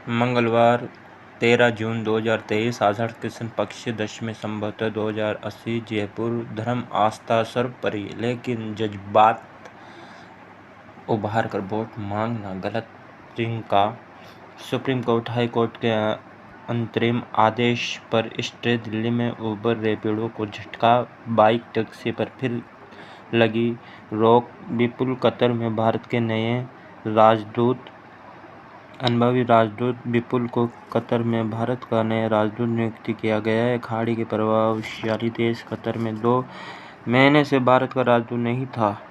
मंगलवार 13 जून 2023 आषाढ़ कृष्ण पक्ष दशमी संवत 2080 जयपुर। धर्म आस्था सर्वोपरि, लेकिन जज्बात उभार कर वोट मांगना गलत। Priyanka. Supreme court high court के अंतरिम आदेश पर स्टे। दिल्ली में उबर रैपिडो को झटका, बाइक टैक्सी पर फिर लगी रोक। विपुल कतर में भारत के नए राजदूत। अनुभवी राजदूत विपुल को कतर में भारत का नया राजदूत नियुक्त किया गया है। खाड़ी के प्रभावशाली देश कतर में 2 महीने से भारत का राजदूत नहीं था।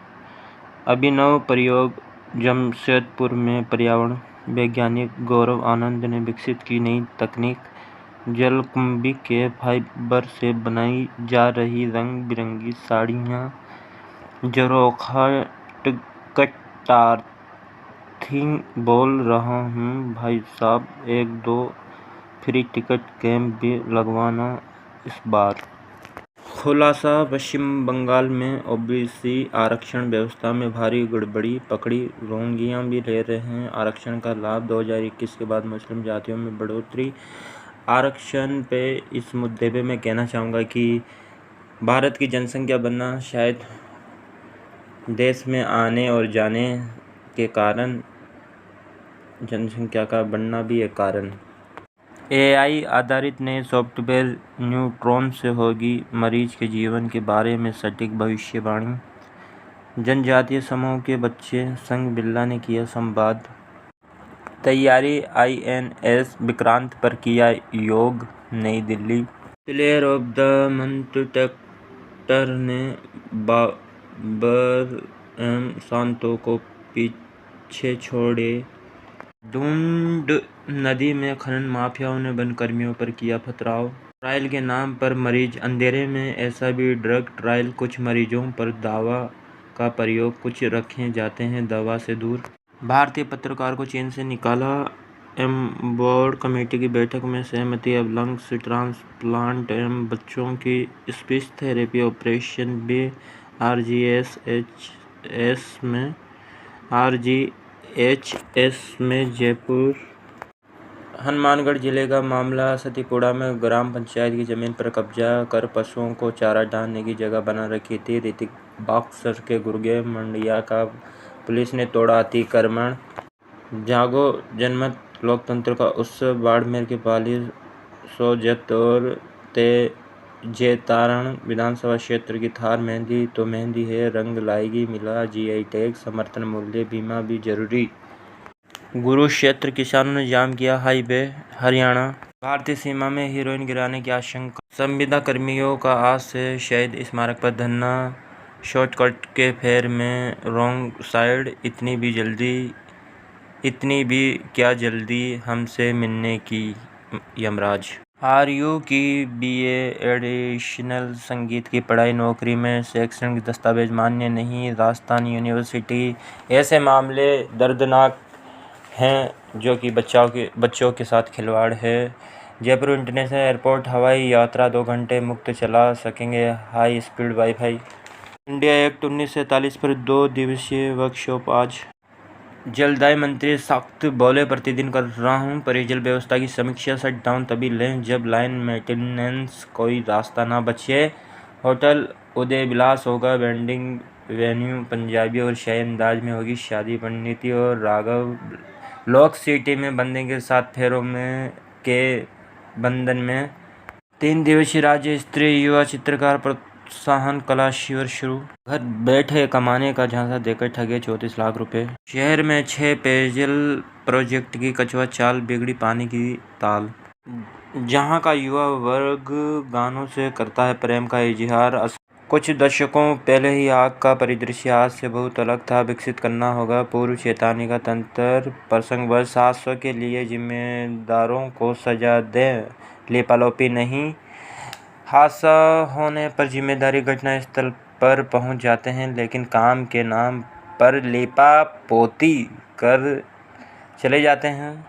अभिनव प्रयोग। जमशेदपुर में पर्यावरण वैज्ञानिक गौरव आनंद ने विकसित की नई तकनीक। जलकुंभी के फाइबर से बनाई जा रही रंग बिरंगी साड़ियाँ। झरोखा टिकटार्थी बोल रहा हूँ भाई साहब, 1-2 फ्री टिकट कैंप भी लगवाना इस बार। खुलासा। पश्चिम बंगाल में ओबीसी आरक्षण व्यवस्था में भारी गड़बड़ी पकड़ी। रोहिंग्या भी ले रहे हैं आरक्षण का लाभ। 2021 के बाद मुस्लिम जातियों में बढ़ोतरी। आरक्षण पे इस मुद्दे पे मैं कहना चाहूँगा कि भारत की जनसंख्या बनना शायद देश में आने और जाने के कारण, जनसंख्या का बढ़ना भी एक कारण। एआई आधारित नए सॉफ्टवेयर न्यूट्रॉन से होगी मरीज के जीवन के बारे में सटीक भविष्यवाणी। जनजातीय समूह के बच्चे संग बिरला ने किया संवाद। तैयारी। आईएनएस विक्रांत पर किया योग। नई Delhi. Player of the month tractor ने बाबर शांतो को पीछे छोड़े। ढूंढ नदी में खनन माफियाओं ने वनकर्मियों पर किया पथराव। ट्रायल के नाम पर मरीज अंधेरे में। ऐसा भी ड्रग ट्रायल। कुछ मरीजों पर दवा का प्रयोग, कुछ रखे जाते हैं दवा से दूर। भारतीय पत्रकार को चीन से निकाला। बोर्ड कमेटी की बैठक में सहमति। अब लंग्स ट्रांसप्लांट एवं बच्चों की स्पीच थेरेपी ऑपरेशन भी आरजीएचएस में जयपुर। हनुमानगढ़ जिले का मामला। सतीपुड़ा में ग्राम पंचायत की जमीन पर कब्जा कर पशुओं को चारा डालने की जगह बना रखी थी। ऋतिक बॉक्सर के गुर्गे मंडिया का पुलिस ने तोड़ा अतिक्रमण। जागो जनमत लोकतंत्र का उत्सव। बाड़मेर के पाली, सोजत और जेतारण विधानसभा क्षेत्र की थार मेहंदी तो मेहंदी है, रंग लाएगी। मिला जीआई टैग। समर्थन मूल्य बीमा भी जरूरी। कुरुक्षेत्र। किसानों ने जाम किया हाईवे। हरियाणा। भारतीय सीमा में हेरोइन गिराने की आशंका। संविदा कर्मियों का आज से शहीद स्मारक पर धरना। शॉर्टकट के फेर में रॉन्ग साइड। इतनी भी क्या जल्दी हमसे मिलने की यमराज। आरयू की बीए एडिशनल संगीत की पढ़ाई। नौकरी में शैक्षणिक दस्तावेज मान्य नहीं। राजस्थान यूनिवर्सिटी। ऐसे मामले दर्दनाक हैं जो कि बच्चों के साथ खिलवाड़ है। जयपुर इंटरनेशनल एयरपोर्ट हवाई यात्रा 2 घंटे मुक्त चला सकेंगे। High speed wifi. India act 1947 पर 2 दिवसीय वर्कशॉप आज। जलदाय मंत्री सख्त बोले, प्रतिदिन कर रहा हूं पेयजल व्यवस्था की समीक्षा। शटडाउन तभी लें जब लाइन मेंटेनेंस कोई रास्ता ना बचे। होटल उदय विलास होगा वेडिंग वेन्यू। पंजाबी और शाही अंदाज में होगी शादी। पंडिती और राघव लॉक सिटी में बंधेंगे 7 फेरों में के बंधन में। 3 दिवसीय राज्य स्तरीय युवा चित्रकार प्रोत्साहन कला शिविर शुरू। घर बैठे कमाने का झांसा देकर ठगे 34 लाख रुपए। शहर में 6 पेयजल प्रोजेक्ट की कचवा चाल, बिगड़ी पानी की ताल। जहां का युवा वर्ग गानों से करता है प्रेम का इजहार। कुछ दशकों पहले ही आग का परिदृश्य आज से बहुत अलग था। विकसित करना होगा पूर्व चेतावनी का तंत्र। प्रसंगवश हादसों के लिए जिम्मेदारों को सजा दें, लेपालोपी नहीं। हादसा होने पर जिम्मेदारी घटनास्थल पर पहुंच जाते हैं, लेकिन काम के नाम पर लेपापोती कर चले जाते हैं।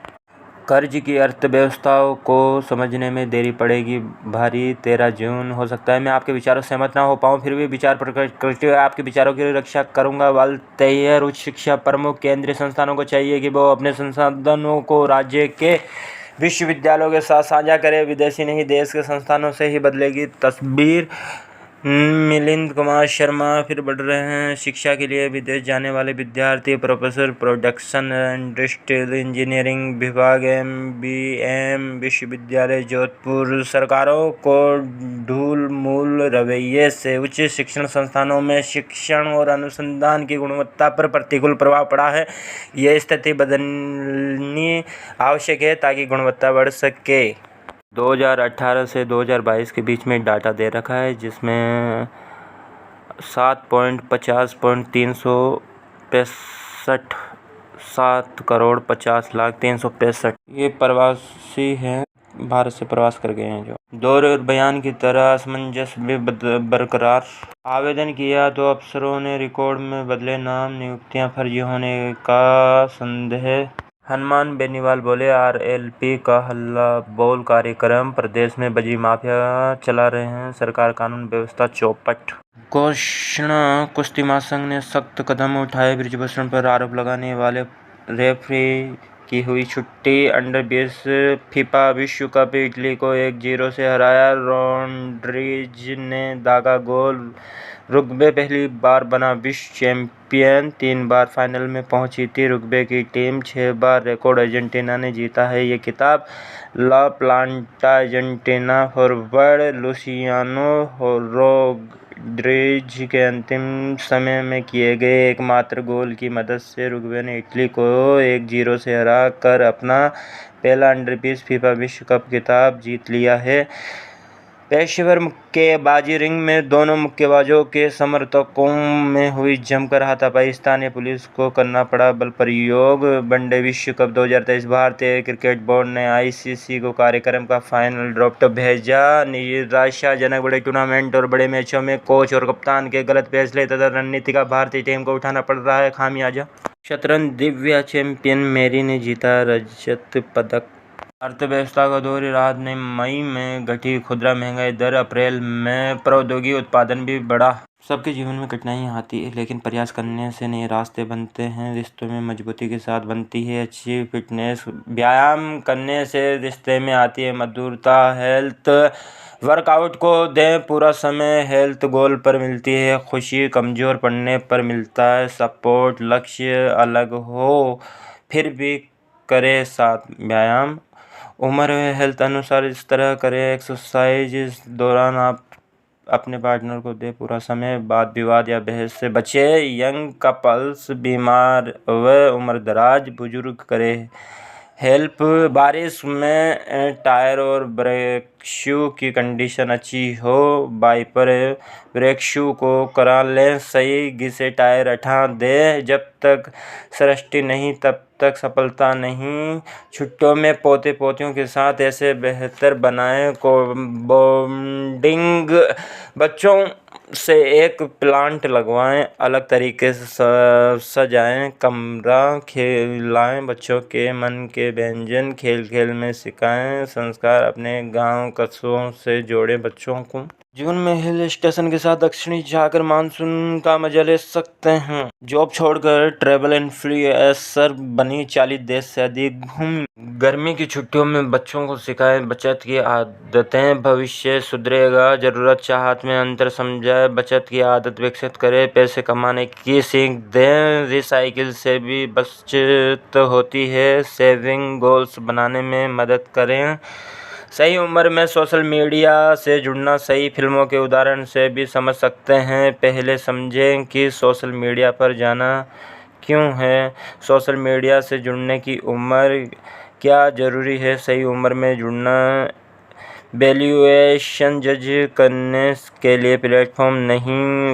कर्ज की अर्थव्यवस्थाओं को समझने में देरी पड़ेगी भारी 13 जून। हो सकता है मैं आपके विचारों से सहमत ना हो पाऊँ, फिर भी विचार प्रकट करते हुए आपके विचारों की रक्षा करूँगा। वालतेयर उच्च शिक्षा प्रमुख केंद्रीय संस्थानों को चाहिए कि वो अपने संसाधनों को राज्य के विश्वविद्यालयों के साथ साझा करें। विदेशी नहीं, देश के संस्थानों से ही बदलेगी तस्वीर। मिलिंद कुमार शर्मा फिर बढ़ रहे हैं शिक्षा के लिए विदेश जाने वाले विद्यार्थी। प्रोफेसर प्रोडक्शन इंडस्ट्रियल इंजीनियरिंग विभाग MBM विश्वविद्यालय जोधपुर। सरकारों को ढूलमूल रवैये से उच्च शिक्षण संस्थानों में शिक्षण और अनुसंधान की गुणवत्ता पर प्रतिकूल प्रभाव पड़ा है। यह स्थिति बदलनी आवश्यक है ताकि गुणवत्ता बढ़ सके। 2018 से 2022 के बीच में डाटा दे रखा है जिसमें 7,50,365 ये प्रवासी हैं, भारत से प्रवास कर गए हैं जो दौरे और बयान की तरह असमंजस भी बरकरार। आवेदन किया तो अफसरों ने रिकॉर्ड में बदले नाम, नियुक्तियां फर्जी होने का संदेह। हनुमान बेनीवाल बोले RLP का हल्ला बोल कार्यक्रम। प्रदेश में बजी माफिया चला रहे हैं, सरकार कानून व्यवस्था चौपट। घोषणा कुश्ती महासंघ ने सख्त कदम उठाए, ब्रिजभूषण पर आरोप लगाने वाले रेफरी की हुई छुट्टी। अंडर-20 फीफा विश्व कप इटली को 1-0 से हराया, रोड्रिग्ज ने दागा गोल। रुग्बे पहली बार बना विश्व चैंपियन, 3 बार फाइनल में पहुंची थी रुग्बे की टीम, 6 बार रिकॉर्ड अर्जेंटीना ने जीता है ये खिताब। La Planta Argentina forward Luciano Rodriguez के अंतिम समय में किए गए एकमात्र गोल की मदद से रुग्बे ने इटली को 1-0 से हरा कर अपना पहला अंडर-20 फीफा विश्व कप खिताब जीत लिया है। पेशेवर मुक्केबाजी रिंग में दोनों मुक्केबाजों के समर्थकों में हुई जमकर हाथापाई, स्थानीय पुलिस को करना पड़ा बल प्रयोग। वनडे विश्व कप 2023 भारतीय क्रिकेट बोर्ड ने ICC को कार्यक्रम का फाइनल ड्राफ्ट भेजा। निराशाजनक बड़े टूर्नामेंट और बड़े मैचों में कोच और कप्तान के गलत फैसले तथा रणनीति का भारतीय टीम को उठाना पड़ रहा है खामियाजा। शतरंज दिव्या चैंपियन मेरी ने जीता रजत पदक। अर्थव्यवस्था को दोहरी राहत ने मई में घटी खुदरा महंगाई दर, अप्रैल में प्रौद्योगिकी उत्पादन भी बढ़ा। सबके जीवन में कठिनाइयाँ आती है, लेकिन प्रयास करने से नए रास्ते बनते हैं। रिश्तों में मजबूती के साथ बनती है अच्छी फिटनेस, व्यायाम करने से रिश्ते में आती है मधुरता। हेल्थ वर्कआउट को दें पूरा समय, हेल्थ गोल पर मिलती है खुशी, कमज़ोर पड़ने पर मिलता है सपोर्ट। लक्ष्य अलग हो फिर भी करें साथ व्यायाम। उम्र हेल्थ अनुसार इस तरह करें एक्सरसाइज। इस दौरान आप अपने पार्टनर को दे पूरा समय, वाद विवाद या बहस से बचे। यंग कपल्स, बीमार व उम्रदराज बुजुर्ग करें हेल्प। बारिश में टायर और ब्रेक शू की कंडीशन अच्छी हो, वाइपर ब्रेक शू को करा लें सही, घिसे टायर हटा दें। जब तक सृष्टि नहीं तब तक सफलता नहीं। छुट्टियों में पोते पोतियों के साथ ऐसे बेहतर बनाएं बॉन्डिंग। बच्चों से एक प्लांट लगवाएं, अलग तरीके से सजाएं कमरा, खिलाएं बच्चों के मन के व्यंजन, खेल खेल में सिखाएं संस्कार, अपने गांव कस्बों से जोड़ें बच्चों को। जून में हिल स्टेशन के साथ दक्षिणी जाकर मानसून का मजा ले सकते हैं। जॉब छोड़कर ट्रैवल इन्फ्लुएंसर बनी, 40 देश से अधिक घूमी। गर्मी की छुट्टियों में बच्चों को सिखाएं बचत की आदतें, भविष्य सुधरेगा। जरूरत चाहत में अंतर समझाएं, बचत की आदत विकसित करें, पैसे कमाने की सीख दें। रिसाइकिल से भी बचत होती है, सेविंग गोल्स बनाने में मदद करें। सही उम्र में सोशल मीडिया से जुड़ना, सही फिल्मों के उदाहरण से भी समझ सकते हैं। पहले समझें कि सोशल मीडिया पर जाना क्यों है, सोशल मीडिया से जुड़ने की उम्र क्या ज़रूरी है, सही उम्र में जुड़ना। वैल्यूएशन जज करने के लिए प्लेटफॉर्म नहीं,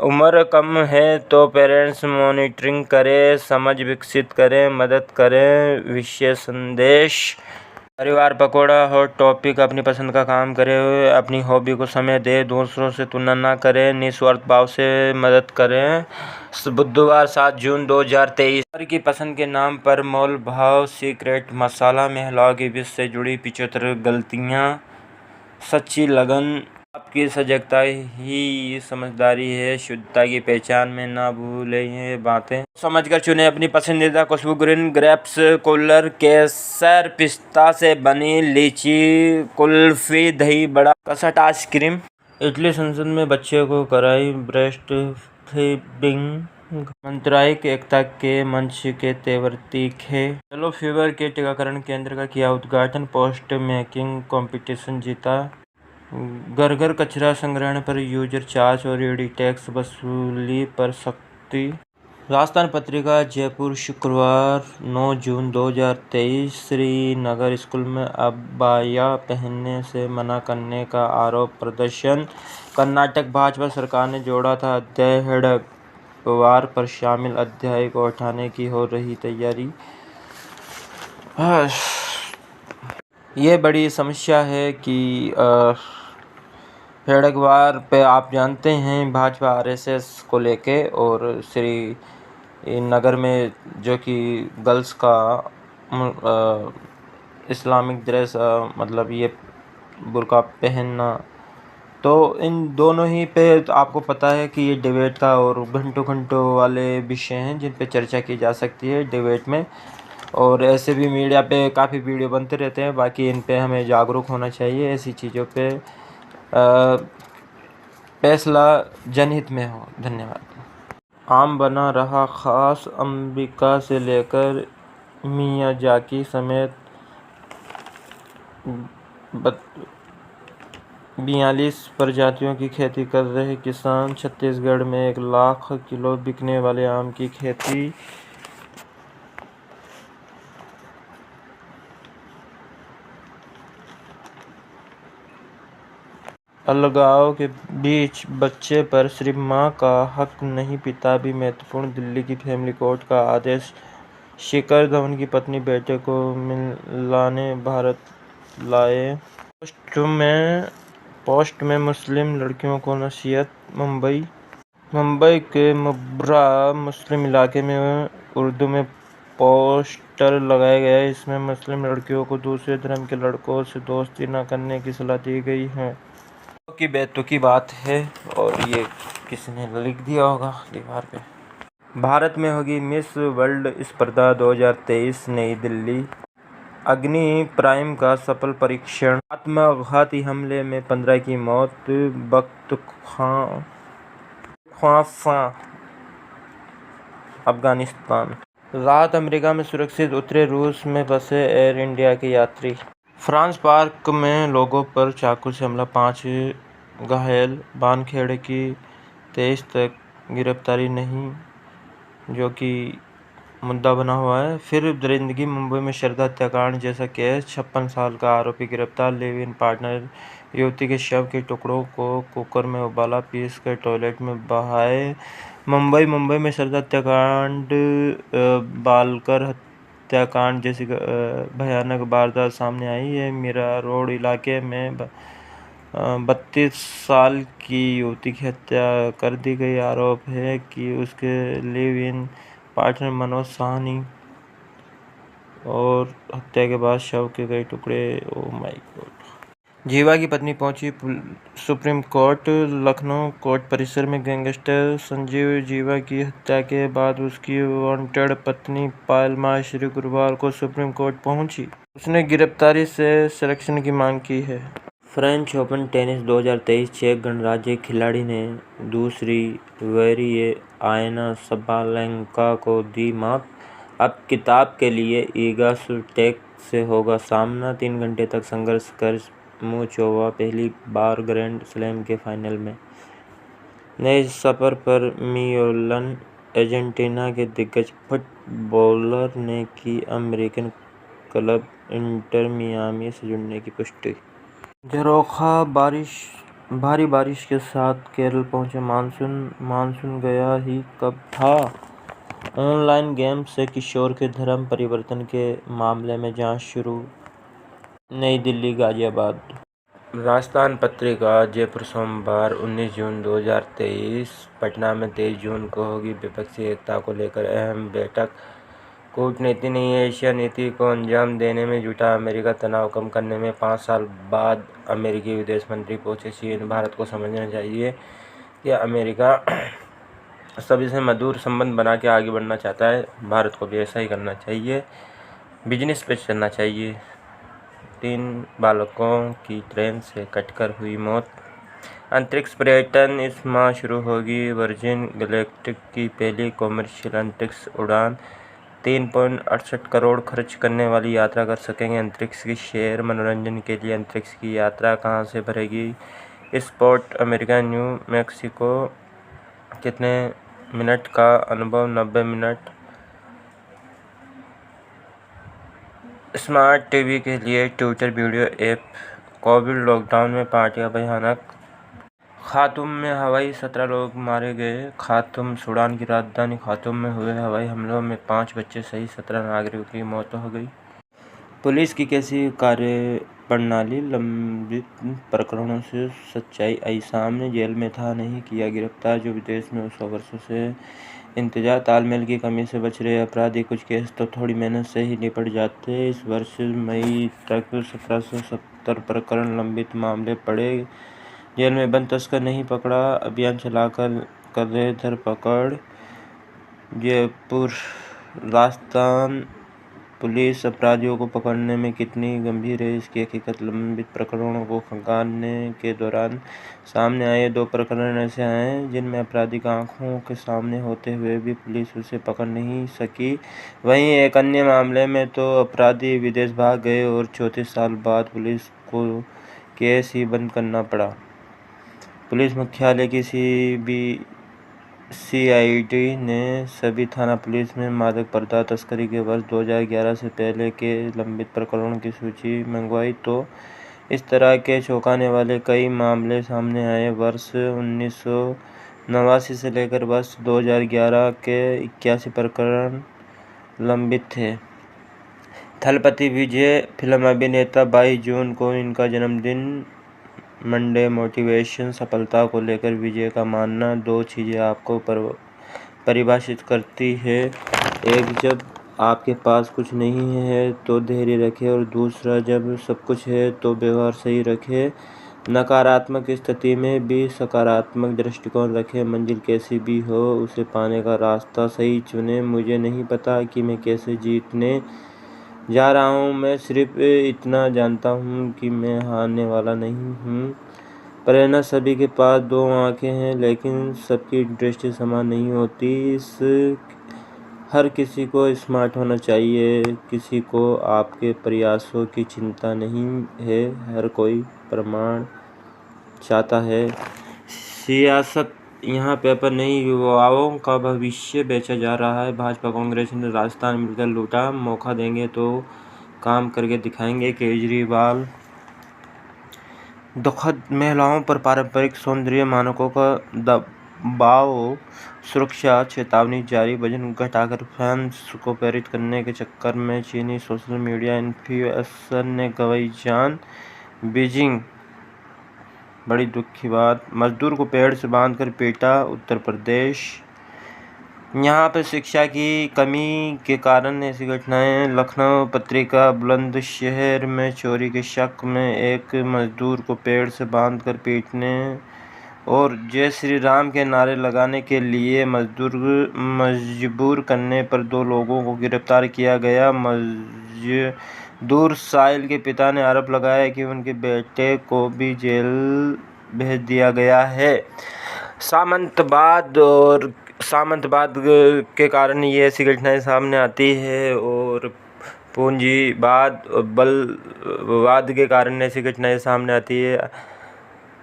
उम्र कम है तो पेरेंट्स मॉनिटरिंग करें, समझ विकसित करें, मदद करें। विशेष संदेश परिवार पकौड़ा हॉट टॉपिक। अपनी पसंद का काम करे, अपनी हॉबी को समय दे, दूसरों से तुलना न करें, निस्वार्थ भाव से मदद करें। बुधवार 7 जून 2023। की पसंद के नाम पर मोल भाव, सीक्रेट मसाला में हिलाओगी विश्व से जुड़ी 75 गलतियाँ। सच्ची लगन आपकी सजगता ही समझदारी है, शुद्धता की पहचान में ना भूलें ये बातें। समझकर चुने अपनी पसंदीदा खुशबू। ग्रीन ग्रेप्स कूलर, केसर, पिस्ता से बनी लीची कुल्फी, दही बड़ा, कसट आइसक्रीम। इटली संसद में बच्चे को कराई ब्रेस्ट फीडिंग। मंत्रालयिक एकता के मंच के तेवर तीखे। येलो फीवर के टीकाकरण केंद्र का किया उद्घाटन। पोस्ट मेकिंग कंपटीशन जीता। घर घर कचरा संग्रहण पर यूजर चार्ज और ईडी टैक्स वसूली पर सख्ती। राजस्थान पत्रिका जयपुर शुक्रवार 9 जून 2023। श्रीनगर स्कूल में अबाया पहनने से मना करने का आरोप प्रदर्शन। कर्नाटक भाजपा सरकार ने जोड़ा था अध्याय हेडगेवार पर शामिल अध्याय को हटाने की हो रही तैयारी। ये बड़ी समस्या है कि हेडगेवार पे आप जानते हैं भाजपा आरएसएस को लेके, और श्रीनगर में जो कि गर्ल्स का इस्लामिक ड्रेस मतलब ये बुर्का पहनना, तो इन दोनों ही पे आपको पता है कि ये डिबेट का और घंटों घंटों वाले विषय हैं जिन पे चर्चा की जा सकती है डिबेट में, और ऐसे भी मीडिया पे काफ़ी वीडियो बनते रहते हैं। बाकी इन पे हमें जागरूक होना चाहिए, ऐसी चीज़ों पे फैसला जनहित में हो। धन्यवाद। आम बना रहा खास। अंबिका से लेकर मियाजाकी समेत 42 प्रजातियों की खेती कर रहे किसान। छत्तीसगढ़ में 1 लाख किलो बिकने वाले आम की खेती। अलगाव के बीच बच्चे पर सिर्फ मां का हक नहीं, पिता भी महत्वपूर्ण। दिल्ली की फैमिली कोर्ट का आदेश। शिखर धवन की पत्नी बेटे को मिलाने भारत लाए। पोस्ट में मुस्लिम लड़कियों को नसीहत। मुंबई के मुब्रा मुस्लिम इलाके में उर्दू में पोस्टर लगाया गया है। इसमें मुस्लिम लड़कियों को दूसरे धर्म के लड़कों से दोस्ती न करने की सलाह दी गई है। की बेतुकी बात है, और ये किसी ने लिख दिया होगा दीवार पे। भारत में होगी मिस वर्ल्ड स्पर्धा 2023 नई दिल्ली। अग्नि प्राइम का सफल परीक्षण। आत्मघाती हमले में 15 की मौत। बख्तख्वासा अफगानिस्तान। रात अमेरिका में सुरक्षित उतरे। रूस में फंसे एयर इंडिया के यात्री। फ्रांस पार्क में लोगों पर चाकू से हमला, 5 घायल। वानखेड़े की 23 तक गिरफ्तारी नहीं, जो कि मुद्दा बना हुआ है। फिर दरिंदगी। मुंबई में श्रद्धा हत्याकांड जैसा केस। 56 साल का आरोपी गिरफ्तार। लिव इन पार्टनर युवती के शव के टुकड़ों को कुकर में उबाला, पीस कर टॉयलेट में बहाए। मुंबई में श्रद्धा हत्याकांड, बालकर हत्याकांड जैसी भयानक वारदात सामने आई है। मीरा रोड इलाके में 32 साल की युवती की हत्या कर दी गई। आरोप है कि उसके live in partner Manoj Sahni, और हत्या के बाद शव के कई टुकड़े। Oh my God. जीवा की पत्नी पहुंची सुप्रीम कोर्ट। लखनऊ कोर्ट परिसर में गैंगस्टर संजीव जीवा की हत्या के बाद उसकी वांटेड पत्नी पायल माहेश्वरी गुरुवार को सुप्रीम कोर्ट पहुंची। उसने गिरफ्तारी से संरक्षण की मांग की है। French Open tennis 2023। चेक गणराज्य खिलाड़ी ने दूसरी वरीय आयना सबालेंका को दी मात। अब खिताब के लिए ईगा स्विएटेक से होगा सामना। 3 घंटे तक संघर्ष कर मुचोवा पहली बार ग्रैंड स्लैम के फाइनल में। नए सफर पर मियोलन। अर्जेंटीना के दिग्गज फुटबॉलर ने की अमेरिकन क्लब इंटर मियामी से जुड़ने की पुष्टि। झरोखा भारी बारिश के साथ केरल पहुंचे मानसून गया ही कब था। ऑनलाइन गेम से किशोर के धर्म परिवर्तन के मामले में जांच शुरू। नई दिल्ली, गाजियाबाद। राजस्थान पत्रिका, जयपुर, सोमवार 19 जून 2023। पटना में 23 जून को होगी विपक्षी एकता को लेकर अहम बैठक। कूटनीति नहीं, एशिया नीति को अंजाम देने में जुटा अमेरिका। तनाव कम करने में 5 साल बाद अमेरिकी विदेश मंत्री पहुंचे चीन। भारत को समझना चाहिए कि अमेरिका सभी से मधुर संबंध बना के आगे बढ़ना चाहता है। भारत को भी ऐसा ही करना चाहिए, बिजनेस पे चलना चाहिए। 3 बालकों की ट्रेन से कटकर हुई मौत। अंतरिक्ष पर्यटन इस माह शुरू होगी। वर्जिन गैलेक्टिक की पहली कॉमर्शियल अंतरिक्ष उड़ान। 3.68 करोड़ खर्च करने वाली यात्रा कर सकेंगे अंतरिक्ष की सैर। मनोरंजन के लिए अंतरिक्ष की यात्रा कहाँ से भरेगी स्पॉट अमेरिका, न्यू मैक्सिको। कितने मिनट का अनुभव? 90 मिनट। स्मार्ट टीवी के लिए Twitter video app. Covid lockdown में पार्टियां भयानक। खार्तूम में हवाई 17 लोग मारे गए। खार्तूम सूडान की राजधानी खार्तूम में हुए हवाई हमलों में 5 बच्चे सहित 17 नागरिकों की मौत हो गई। पुलिस की कैसी कार्यप्रणाली, लंबित प्रकरणों से सच्चाई आई सामने। जेल में था, नहीं किया गिरफ्तार जो विदेश में 100 वर्षों से इंतजार। तालमेल की कमी से बच रहे अपराधी। कुछ केस तो थोड़ी मेहनत से ही निपट जाते। इस वर्ष मई तक 1770 प्रकरण लंबित मामले पड़े। जेल में बंद तस्कर नहीं पकड़ा। अभियान चलाकर कर रहे धरपकड़। जयपुर, राजस्थान पुलिस अपराधियों को पकड़ने में कितनी गंभीर है इसकी हकीकत लंबित प्रकरणों को खंगालने के दौरान सामने आए। 2 प्रकरण ऐसे आए जिनमें अपराधी आंखों के सामने होते हुए भी पुलिस उसे पकड़ नहीं सकी। वहीं एक अन्य मामले में तो अपराधी विदेश भाग गए और 34 साल बाद पुलिस को केस ही बंद करना पड़ा। पुलिस मुख्यालय की सीआईडी ने सभी थाना पुलिस में मादक पदार्थ तस्करी के वर्ष 2011 से पहले के लंबित प्रकरणों की सूची मंगवाई तो इस तरह के चौंकाने वाले कई मामले सामने आए। वर्ष 1989 से लेकर वर्ष 2011 के 81 प्रकरण लंबित थे। थलपति विजय फिल्म अभिनेता, 22 जून को इनका जन्मदिन। मंडे मोटिवेशन, सफलता को लेकर विजय का मानना 2 चीज़ें आपको परिभाषित करती है। एक, जब आपके पास कुछ नहीं है तो धैर्य रखें और दूसरा, जब सब कुछ है तो व्यवहार सही रखें। नकारात्मक स्थिति में भी सकारात्मक दृष्टिकोण रखें। मंजिल कैसी भी हो उसे पाने का रास्ता सही चुनें। मुझे नहीं पता कि मैं कैसे जीतने जा रहा हूँ, मैं सिर्फ इतना जानता हूँ कि मैं हारने वाला नहीं हूँ। प्रेरणा, सभी के पास 2 आँखें हैं लेकिन सबकी दृष्टि समान नहीं होती। हर किसी को स्मार्ट होना चाहिए, किसी को आपके प्रयासों की चिंता नहीं है, हर कोई प्रमाण चाहता है। सियासत यहाँ पेपर नहीं, युवाओं का भविष्य बेचा जा रहा है। भाजपा कांग्रेस ने राजस्थान मिलकर लूटा, मौका देंगे तो काम करके दिखाएंगे केजरीवाल। दुखद, महिलाओं पर पारंपरिक सौंदर्य मानकों का दबाव, सुरक्षा चेतावनी जारी। वजन घटाकर फैंस को प्रेरित करने के चक्कर में चीनी सोशल मीडिया इन्फ्लुएंसर ने गंवाई जान। बीजिंग, बड़ी दुख की बात। मजदूर को पेड़ से बांधकर पीटा, उत्तर प्रदेश। यहाँ पर शिक्षा की कमी के कारण ऐसी घटनाएं। लखनऊ पत्रिका, बुलंदशहर में चोरी के शक में एक मजदूर को पेड़ से बांधकर पीटने और जय श्री राम के नारे लगाने के लिए मजबूर करने पर 2 लोगों को गिरफ्तार किया गया। मजदूर साहिल के पिता ने आरोप लगाया कि उनके बेटे को भी जेल भेज दिया गया है। सामंतवाद के कारण ये ऐसी घटनाएं सामने आती है और पूंजीवाद, बलवाद के कारण ऐसी घटनाएं सामने आती है।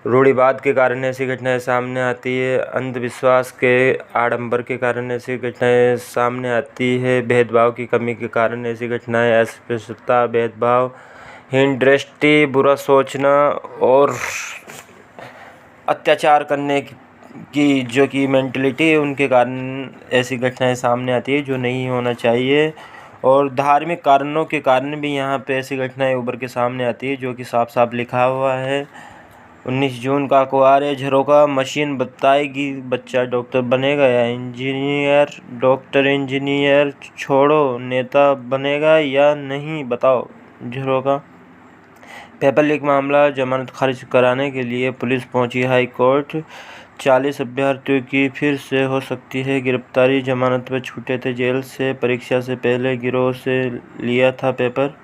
रूढ़िवाद के कारण ऐसी घटनाएं सामने आती है। अंधविश्वास के आडंबर के कारण ऐसी घटनाएं सामने आती है। भेदभाव की कमी के कारण ऐसी घटनाएं, अस्पृश्यता, भेदभावहीन दृष्टि, बुरा सोचना और अत्याचार करने की जो मेंटलिटी है उनके कारण ऐसी घटनाएं सामने आती है जो नहीं होना चाहिए। और धार्मिक कारणों के कारण भी यहाँ पे ऐसी घटनाएं उभर के सामने आती है, जो कि साफ साफ लिखा हुआ है। 19 जून का अखबार है झरोखा, मशीन बताएगी बच्चा डॉक्टर बनेगा या इंजीनियर। डॉक्टर इंजीनियर छोड़ो, नेता बनेगा या नहीं, बताओ। झरोखा। पेपर लीक मामला, जमानत खारिज कराने के लिए पुलिस पहुंची हाई कोर्ट। 40 अभ्यर्थियों की फिर से हो सकती है गिरफ्तारी, जमानत पर छूटे थे जेल से। परीक्षा से पहले गिरोह से लिया था पेपर,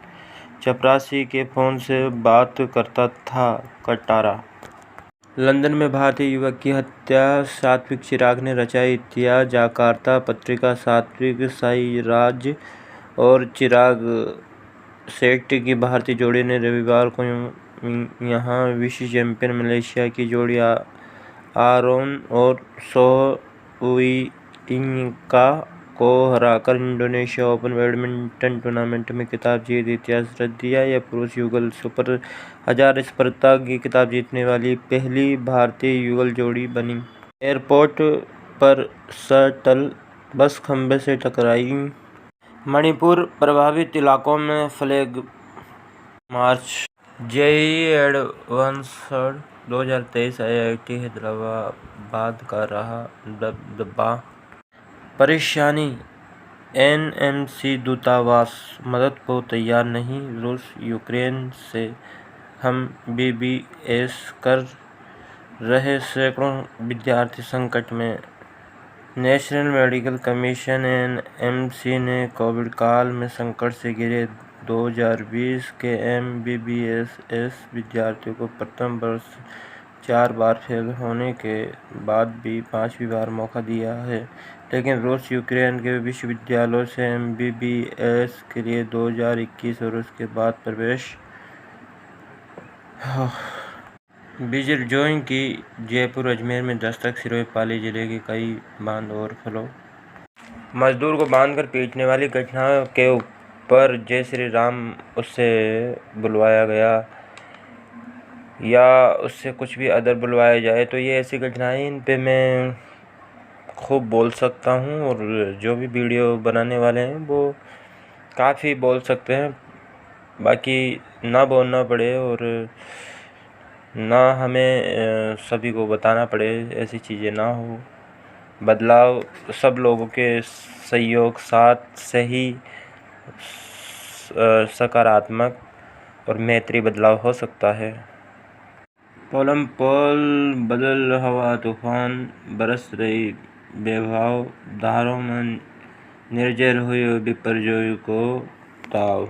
चपरासी के फोन से बात करता था कटारा। लंदन में भारतीय युवक की हत्या, सात्विक चिराग ने रचा इतिहास। जाकार्ता पत्रिका। सात्विक साईराज और चिराग शेट्टी की भारतीय जोड़ी ने रविवार को यहाँ विश्व चैंपियन मलेशिया की जोड़ी आरोन और सोविंका को हराकर इंडोनेशिया ओपन बैडमिंटन टूर्नामेंट में खिताब जीत इतिहास रच दिया। यह पुरुष युगल सुपर 1000 स्पर्धा की खिताब जीतने वाली पहली भारतीय युगल जोड़ी बनी। एयरपोर्ट पर शटल बस खंभे से टकराई। मणिपुर प्रभावित इलाकों में flag march. JEE advanced 2023 IIT Hyderabad का रहा दबदबा। परेशानी, एनएमसी दूतावास मदद को तैयार नहीं। रूस यूक्रेन से हम बीबीएस कर रहे सैकड़ों विद्यार्थी संकट में। नेशनल मेडिकल कमीशन एनएमसी ने कोविड काल में संकट से घिरे 2020 के एमबीबीएस विद्यार्थियों को प्रथम वर्ष 4 बार फेल होने के बाद भी 5वीं बार मौका दिया है। लेकिन रूस यूक्रेन के विश्वविद्यालयों से एमबीबीएस के लिए 2021 और उसके बाद प्रवेश। बिजरजोई की जयपुर अजमेर में दस्तक, सिरोही पाली जिले के कई बांध और फलो। मजदूर को बांधकर पीटने वाली घटना के ऊपर जय श्री राम उससे बुलवाया गया या उससे कुछ भी अदर बुलवाया जाए तो ये ऐसी घटनाएं, इन पे मैं खूब बोल सकता हूँ और जो भी वीडियो बनाने वाले हैं वो काफ़ी बोल सकते हैं। बाकी ना बोलना पड़े और ना हमें सभी को बताना पड़े, ऐसी चीज़ें ना हो। बदलाव सब लोगों के सहयोग साथ से ही सकारात्मक और मैत्री बदलाव हो सकता है। पोलम पोल बदल, हवा तूफान बरस रही बेभाव, धारों में निर्जर हुए बिपरजोई को ताव।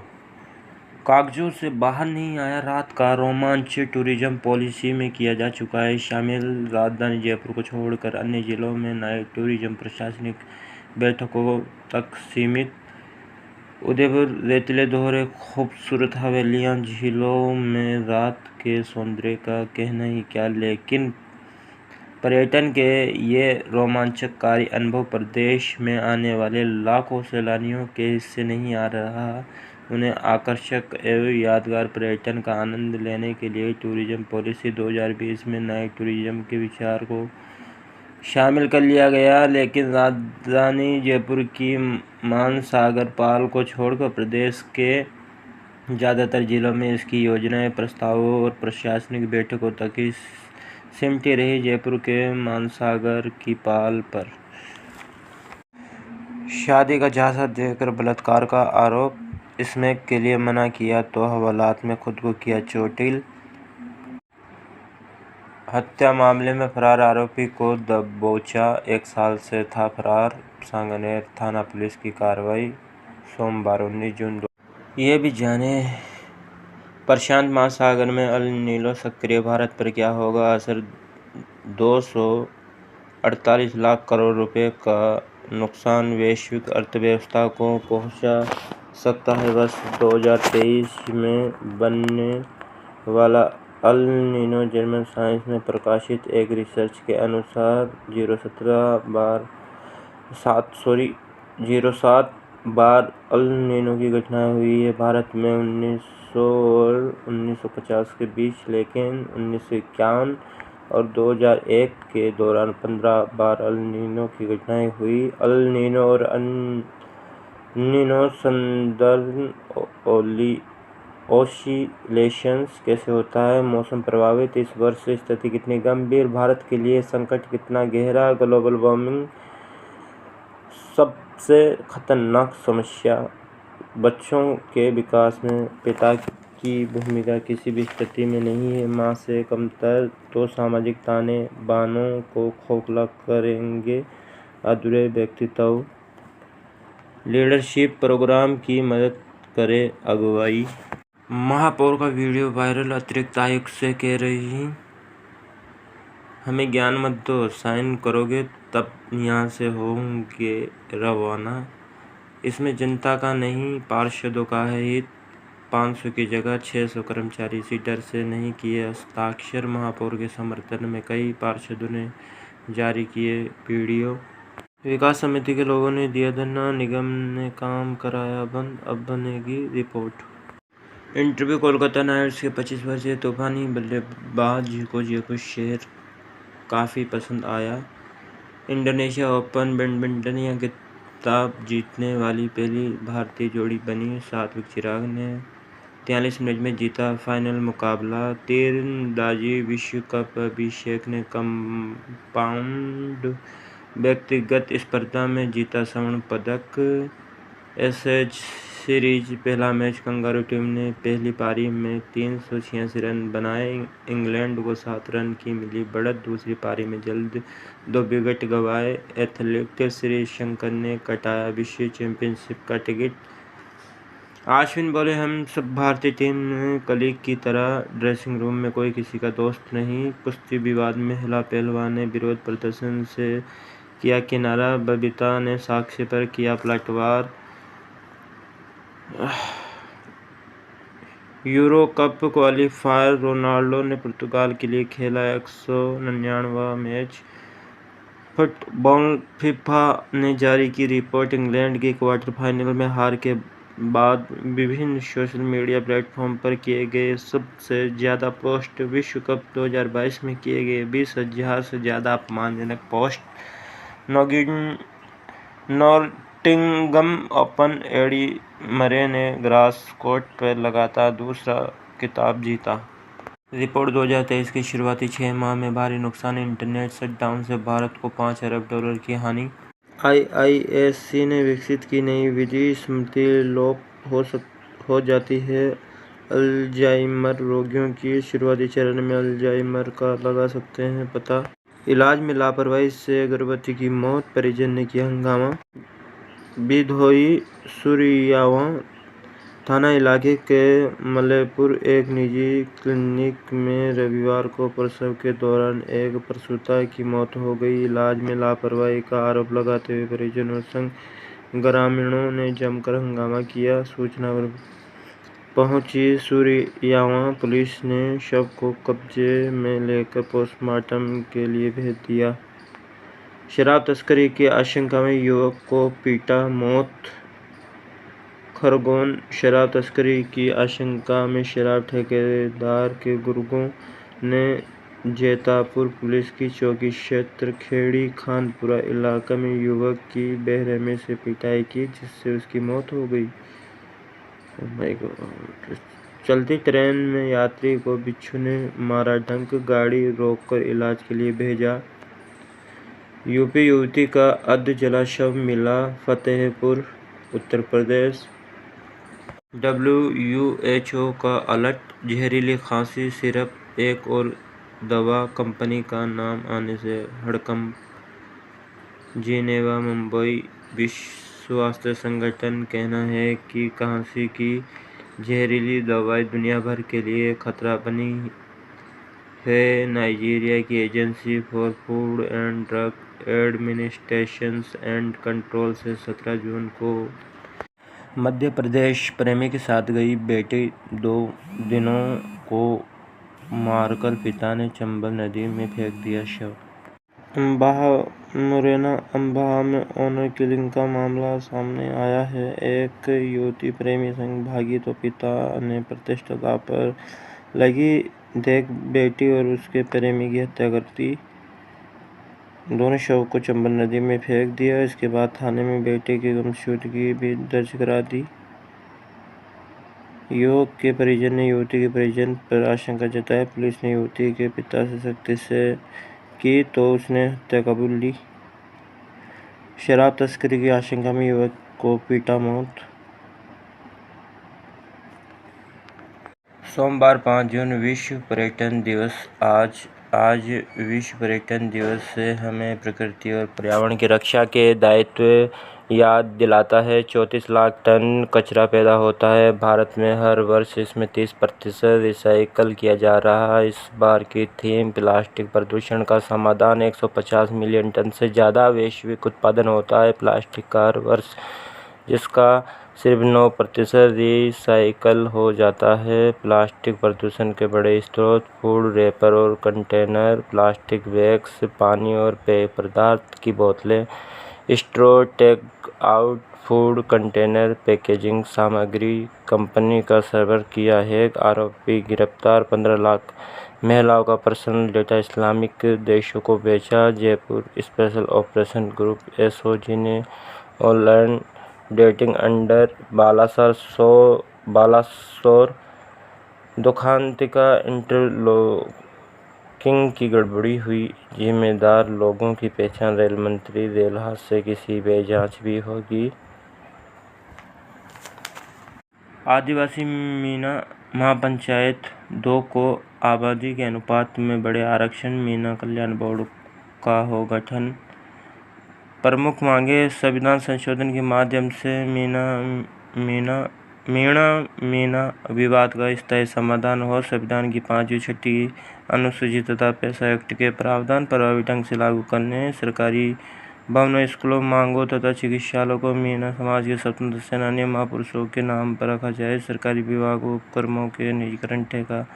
कागजों से बाहर नहीं आया रात का रोमांच, टूरिज्म पॉलिसी में किया जा चुका है शामिल। राजधानी जयपुर को छोड़कर अन्य जिलों में नाइट टूरिज्म प्रशासनिक बैठकों तक सीमित। उदयपुर रेतीले दोहरे, खूबसूरत हवेलियां, झीलों में रात के सौंदर्य का कहना ही क्या, लेकिन पर्यटन के ये रोमांचकारी अनुभव प्रदेश में आने वाले लाखों सैलानियों के हिस्से नहीं आ रहा। उन्हें आकर्षक एवं यादगार पर्यटन का आनंद लेने के लिए टूरिज्म पॉलिसी 2020 में नाइट टूरिज्म के विचार को शामिल कर लिया गया, लेकिन राजधानी जयपुर की मानसागर पाल को छोड़कर प्रदेश के ज़्यादातर जिलों में इसकी योजनाएं प्रस्तावों और प्रशासनिक बैठकों तक ही सिमटी रही। जयपुर के मानसागर की पाल पर शादी का झांसा देकर बलात्कार का आरोप, स्मैक के लिए मना किया तो हवालात में खुद को किया चोटिल। हत्या मामले में फरार आरोपी को दबोचा, 1 साल से था फरार। सांगनेर थाना पुलिस की कार्रवाई। सोमवार 19 जून। ये भी जाने प्रशांत महासागर में अल नीनो सक्रिय, भारत पर क्या होगा असर। 248 लाख करोड़ रुपए का नुकसान वैश्विक अर्थव्यवस्था को पहुंचा सकता है। वर्ष 2023 में बनने वाला अल नीनो जर्मन साइंस में प्रकाशित एक रिसर्च के अनुसार 07 बार अल नीनो की घटनाएं हुई है भारत में 1900 और 1950 के बीच, लेकिन 1951 और 2001 के दौरान 15 बार अल नीनो की घटनाएं हुई। अल नीनो और नीनो संदर्भ ओसिलेशंस कैसे होता है? मौसम प्रभावित इस वर्ष स्थिति कितनी गंभीर? भारत के लिए संकट कितना गहरा? ग्लोबल वार्मिंग सबसे खतरनाक समस्या। बच्चों के विकास में पिता की भूमिका किसी भी स्थिति में नहीं है। माँ से कमतर तो सामाजिक ताने बानों को खोखला करेंगे। अधूरे व्यक्तित्व। लीडरशिप प्रोग्राम की मदद करे अगुवाई। महापौर का वीडियो वायरल। अतिरिक्त आयुक्त से कह रही, हमें ज्ञान मत दो, साइन करोगे तब यहाँ से होंगे रवाना। इसमें जनता का नहीं पार्षदों का है हित। 500 की जगह 600 कर्मचारी इसी डर से नहीं किए हस्ताक्षर। महापौर के समर्थन में कई पार्षदों ने जारी किए वीडियो। विकास समिति के लोगों ने दिया धरना, निगम ने काम कराया बंद, अब बनेगी report. Interview. Kolkata night Riders के 25 वर्षीय तूफानी बल्लेबाज को ये कुछ शेर काफ़ी पसंद आया। इंडोनेशिया ओपन बैडमिंटन या खिताब जीतने वाली पहली भारतीय जोड़ी बनी। सात्विक चिराग ने 43 मिनट में जीता फाइनल मुकाबला। तीरंदाजी विश्व कप। अभिषेक ने कंपाउंड व्यक्तिगत स्पर्धा में जीता स्वर्ण पदक। एशेज सीरीज पहला मैच कंगारू टीम ने पहली पारी में 386 रन बनाए। इंग्लैंड को 7 रन की मिली बढ़त। दूसरी पारी में जल्द 2 विकेट गंवाए। एथलीट श्री शंकर ने कटाया विश्व चैंपियनशिप का टिकट। अश्विन बोले, हम सब भारतीय टीम में कलीग की तरह, ड्रेसिंग रूम में कोई किसी का दोस्त नहीं। कुश्ती विवाद में महिला पहलवान ने विरोध प्रदर्शन से किया किनारा। बबीता ने साक्ष्य पर किया पलटवार। Euro cup qualifier. रोनाल्डो ने पुर्तगाल के लिए खेला 199वां मैच। फुटबॉल। फीफा ने जारी की रिपोर्ट। इंग्लैंड की क्वार्टर फाइनल में हार के बाद विभिन्न सोशल मीडिया प्लेटफॉर्म पर किए गए सबसे ज़्यादा पोस्ट। विश्व कप 2022 में किए गए 20,000 से ज़्यादा अपमानजनक पोस्ट। Nottingham open. एडी मरे ने ग्रास कोर्ट पर लगातार दूसरा खिताब जीता। रिपोर्ट। 2023 के शुरुआती 6 माह में भारी नुकसान। इंटरनेट शटडाउन से भारत को $5 अरब की हानि। IISc ने विकसित की नई विधि, स्मृति लोप हो जाती है अल्जाइमर रोगियों की। शुरुआती चरण में अल्जाइमर का लगा सकते हैं पता। इलाज में लापरवाही से गर्भवती की मौत, परिजन ने किया हंगामा। बिधोई सूर्यावा थाना इलाके के मलयपुर एक निजी क्लिनिक में रविवार को प्रसव के दौरान एक प्रसूता की मौत हो गई। इलाज में लापरवाही का आरोप लगाते हुए परिजनों संग ग्रामीणों ने जमकर हंगामा किया। सूचना पर पहुंची सूर्यावा पुलिस ने शव को कब्जे में लेकर पोस्टमार्टम के लिए भेज दिया। शराब तस्करी की आशंका में युवक को पीटा, मौत। खरगोन। शराब तस्करी की आशंका में शराब ठेकेदार के गुर्गों ने जैतापुर पुलिस की चौकी क्षेत्र खेड़ी खानपुरा इलाका में युवक की बेरहमी से पिटाई की, जिससे उसकी मौत हो गई। चलती ट्रेन में यात्री को बिच्छू ने मारा डंक, गाड़ी रोककर इलाज के लिए भेजा। यूपी युवती का अर्ध जला शव मिला फतेहपुर, उत्तर प्रदेश। WHO का अलर्ट। जहरीली खांसी सिरप एक और दवा कंपनी का नाम आने से हड़कंप। जिनेवा, मुंबई। विश्व स्वास्थ्य संगठन कहना है कि खांसी की जहरीली दवाई दुनिया भर के लिए खतरा बनी है। नाइजीरिया की agency for food and drug administration and control से 17 जून को मध्य प्रदेश प्रेमी के साथ गई बेटी, 2 दिनों को मारकर पिता ने चंबल नदी में फेंक दिया शव। मुरैना अम्बाहा में ऑनर किलिंग का मामला सामने आया है। एक युवती प्रेमी संग भागी तो पिता ने प्रतिष्ठा पर लगी देख बेटी और उसके प्रेमी की हत्या कर दी। दोनों शव को चंबल नदी में फेंक दिया। इसके बाद थाने में बेटे की गुमशुदगी भी दर्ज करा दी। युवक के परिजन ने युवती के परिजन पर आशंका जताई। पुलिस ने युवती के पिता से सख्ती से की तो उसने हत्या कबूल ली। शराब तस्करी की आशंका में युवक को पीटा मौत। सोमवार 5 जून विश्व पर्यटन दिवस। आज विश्व पर्यटन दिवस से हमें प्रकृति और पर्यावरण की रक्षा के दायित्व याद दिलाता है। 34 लाख टन कचरा पैदा होता है भारत में हर वर्ष। इसमें 30% रिसाइकल किया जा रहा है। इस बार की थीम प्लास्टिक प्रदूषण का समाधान। 150 मिलियन टन से ज़्यादा वैश्विक उत्पादन होता है प्लास्टिक का हर वर्ष, जिसका सिर्फ 9% रिसाइकल हो जाता है। प्लास्टिक प्रदूषण के बड़े स्रोत फूड रैपर और कंटेनर, प्लास्टिक बैग्स, पानी और पेय पदार्थ की बोतलें, straw, take out food container, packaging सामग्री। कंपनी का सर्वर किया है आरोपी गिरफ्तार। 15 लाख महिलाओं का पर्सनल डेटा इस्लामिक देशों को बेचा। Jaipur special operation group SOG ने ऑनलाइन डेटिंग अंडर बालासोर दुखांतिका इंटरलॉकिंग की गड़बड़ी हुई। जिम्मेदार लोगों की पहचान रेल मंत्री। रेल हादसे की सीबीआई जांच भी होगी। आदिवासी मीना महापंचायत 2 को आबादी के अनुपात में बढ़े आरक्षण। मीना कल्याण बोर्ड का हो गठन। प्रमुख मांगे। संविधान संशोधन के माध्यम से मीणा विवाद का स्थायी समाधान हो। संविधान की 5वीं 6वीं अनुसूची तथा पैसा एक्ट के प्रावधान प्रभावी ढंग से लागू करने। सरकारी भवनों, स्कूलों, मांगों तथा चिकित्सालयों को मीणा समाज के स्वतंत्रता सेनानियों महापुरुषों के नाम पर रखा जाए। सरकारी विभागों, उपक्रमों के निजीकरण, ठेका